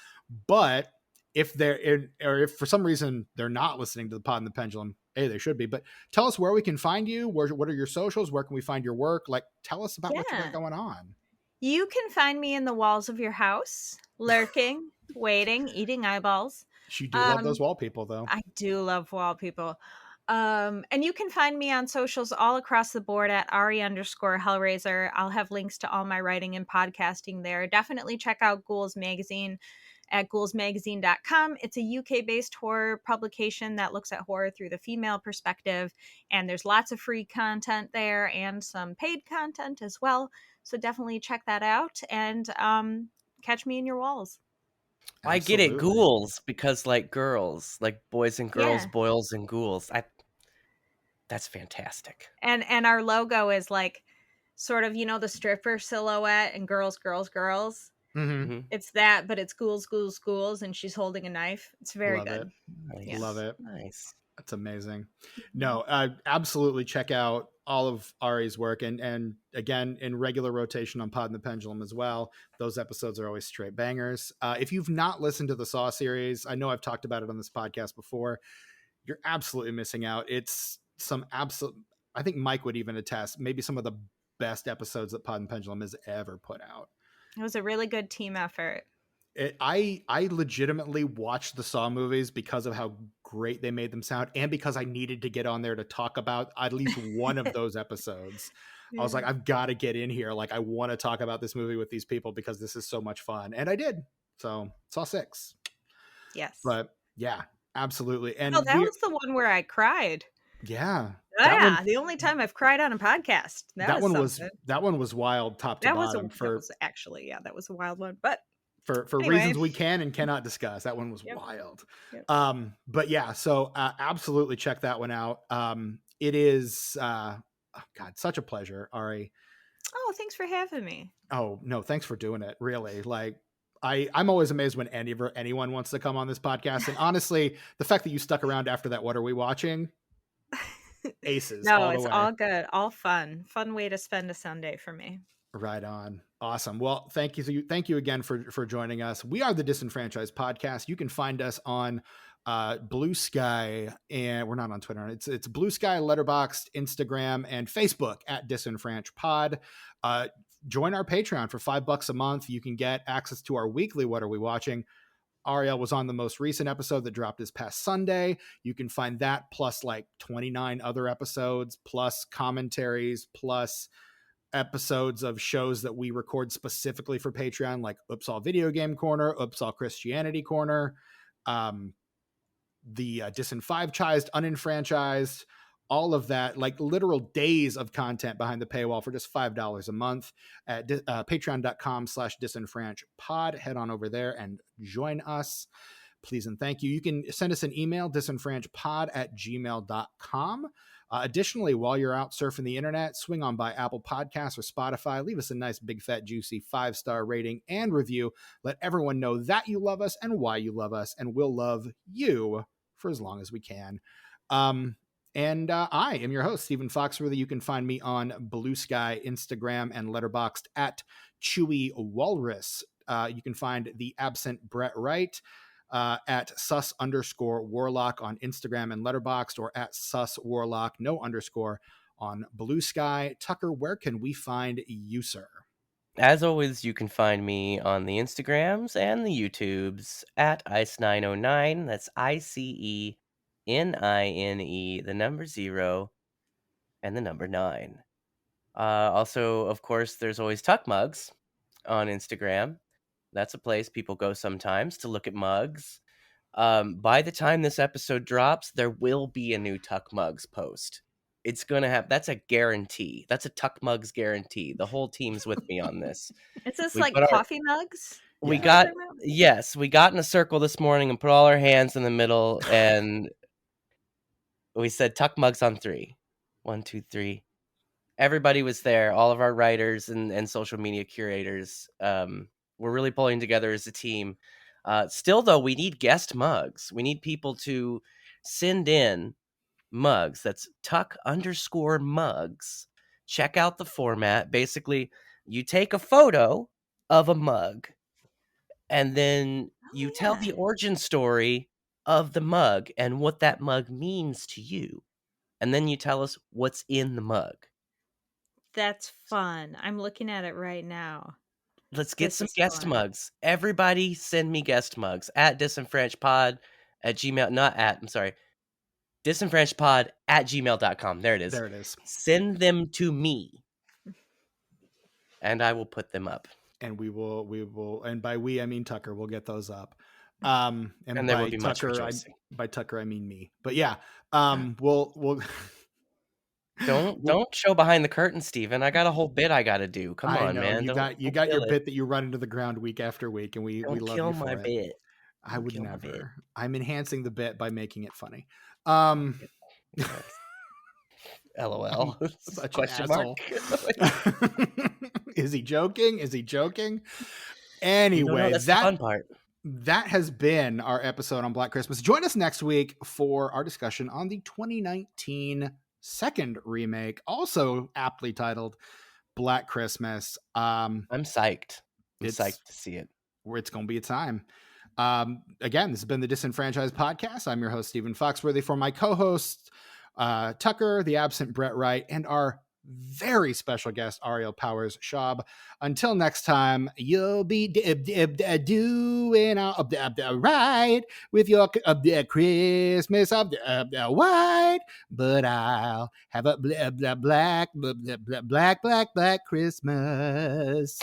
but if if for some reason they're not listening to the Pod and the Pendulum, hey, they should be. But tell us where we can find you. What are your socials? Where can we find your work? Like, tell us about what you got going on. You can find me in the walls of your house, lurking, waiting, eating eyeballs. You do love those wall people, though. I do love wall people. And you can find me on socials all across the board at Ari_Hellraiser. I'll have links to all my writing and podcasting there. Definitely check out Ghouls Magazine at ghoulsmagazine.com. It's a UK-based horror publication that looks at horror through the female perspective, and there's lots of free content there and some paid content as well. So definitely check that out and catch me in your walls. I get it, ghouls, because like girls, like boys and girls, boils and ghouls. That's fantastic. And our logo is like sort of, the stripper silhouette and girls. Mm-hmm. It's that, but it's ghouls, and she's holding a knife. It's very good. Nice. Love it. Nice. That's amazing. No, absolutely check out all of Ari's work, and again, in regular rotation on Pod and the Pendulum as well. Those episodes are always straight bangers. If you've not listened to the Saw series, I know I've talked about it on this podcast before, you're absolutely missing out. It's I think Mike would even attest, maybe some of the best episodes that Pod and Pendulum has ever put out. It was a really good team effort. I legitimately watched the Saw movies because of how great they made them sound, and because I needed to get on there to talk about at least one of those episodes. I was like, I've got to get in here. Like, I want to talk about this movie with these people because this is so much fun. And I did. So Saw 6. Yes. But yeah, absolutely. And that was the one where I cried. Yeah. The only time I've cried on a podcast. That one was wild, top to bottom. That was a wild one. But for reasons we can and cannot discuss, that one was wild. Yep. But yeah, so absolutely check that one out. It is such a pleasure, Ari. Oh, thanks for having me. Oh no, thanks for doing it. Really, like I'm always amazed when anyone wants to come on this podcast. And honestly, the fact that you stuck around after that, what are we watching? Aces. No, it's all good, all fun way to spend a Sunday for me. Right on. Awesome. Well, thank you again for joining us. We are the Disenfranchised Podcast. You can find us on Blue Sky, and we're not on Twitter. It's Blue Sky, Letterboxd, Instagram, and Facebook at Disenfranch Pod. Join our Patreon for $5 a month. You can get access to our weekly What Are We Watching? Ariel was on the most recent episode that dropped this past Sunday. You can find that plus like 29 other episodes, plus commentaries, plus episodes of shows that we record specifically for Patreon, like Oops All Video Game Corner, Oops All Christianity Corner, the Disenfranchised, Unenfranchised, all of that, like literal days of content behind the paywall for just $5 a month at patreon.com/disenfranchpod. Head on over there and join us. please and thank you. You can send us an email, disenfranchedpod@gmail.com. Additionally, while you're out surfing the internet, swing on by Apple Podcasts or Spotify. Leave us a nice, big, fat, juicy 5-star rating and review. Let everyone know that you love us and why you love us, and we'll love you for as long as we can. I am your host, Stephen Foxworthy. You can find me on Blue Sky, Instagram, and Letterboxd at Chewy Walrus. You can find the absent Brett Wright at sus_warlock on Instagram and Letterboxd, or at suswarlock, no underscore, on Blue Sky. Tucker, where can we find you, sir? As always, you can find me on the Instagrams and the YouTubes at Ice909. That's ICENINE, the number 0 and the number 9. Also, of course, there's always Tuck Mugs on Instagram. That's a place people go sometimes to look at mugs. By the time this episode drops, there will be a new Tuck Mugs post. It's gonna have. That's a guarantee. That's a Tuck Mugs guarantee. The whole team's with me on this. Is this like coffee mugs? We got in a circle this morning and put all our hands in the middle, and we said Tuck Mugs on 3. 1, 2, 3. Everybody was there. All of our writers and social media curators. We're really pulling together as a team. Still, though, we need guest mugs. We need people to send in mugs. That's Tuck_mugs. Check out the format. Basically, you take a photo of a mug, and then you tell the origin story of the mug and what that mug means to you. And then you tell us what's in the mug. That's fun. I'm looking at it right now. Let's get some guest mugs. Everybody send me guest mugs at disenfranchedpod at gmail. Disenfranchedpod at gmail.com. There it is. There it is. Send them to me, and I will put them up. And we will, and by we, I mean Tucker, we'll get those up. And there will be much rejoicing. By Tucker, I mean me. But yeah, we'll Don't show behind the curtain, Steven. I got a whole bit I got to do. Come on, man. You got your bit that you run into the ground week after week, and we love you for kill my bit. I would never. I'm enhancing the bit by making it funny. LOL. Question mark. Is he joking? Anyway, that's the fun part. That has been our episode on Black Christmas. Join us next week for our discussion on the 2019 second remake, also aptly titled Black Christmas. I'm psyched. I'm psyched to see it. It's going to be a time. Again, this has been the Disenfranchised Podcast. I'm your host, Stephen Foxworthy. For my co-hosts, Tucker, the absent Brett Wright, and our very special guest, Ariel Powers-Schaub. Until next time, you'll be doing right with your Christmas white, but I'll have a black Christmas.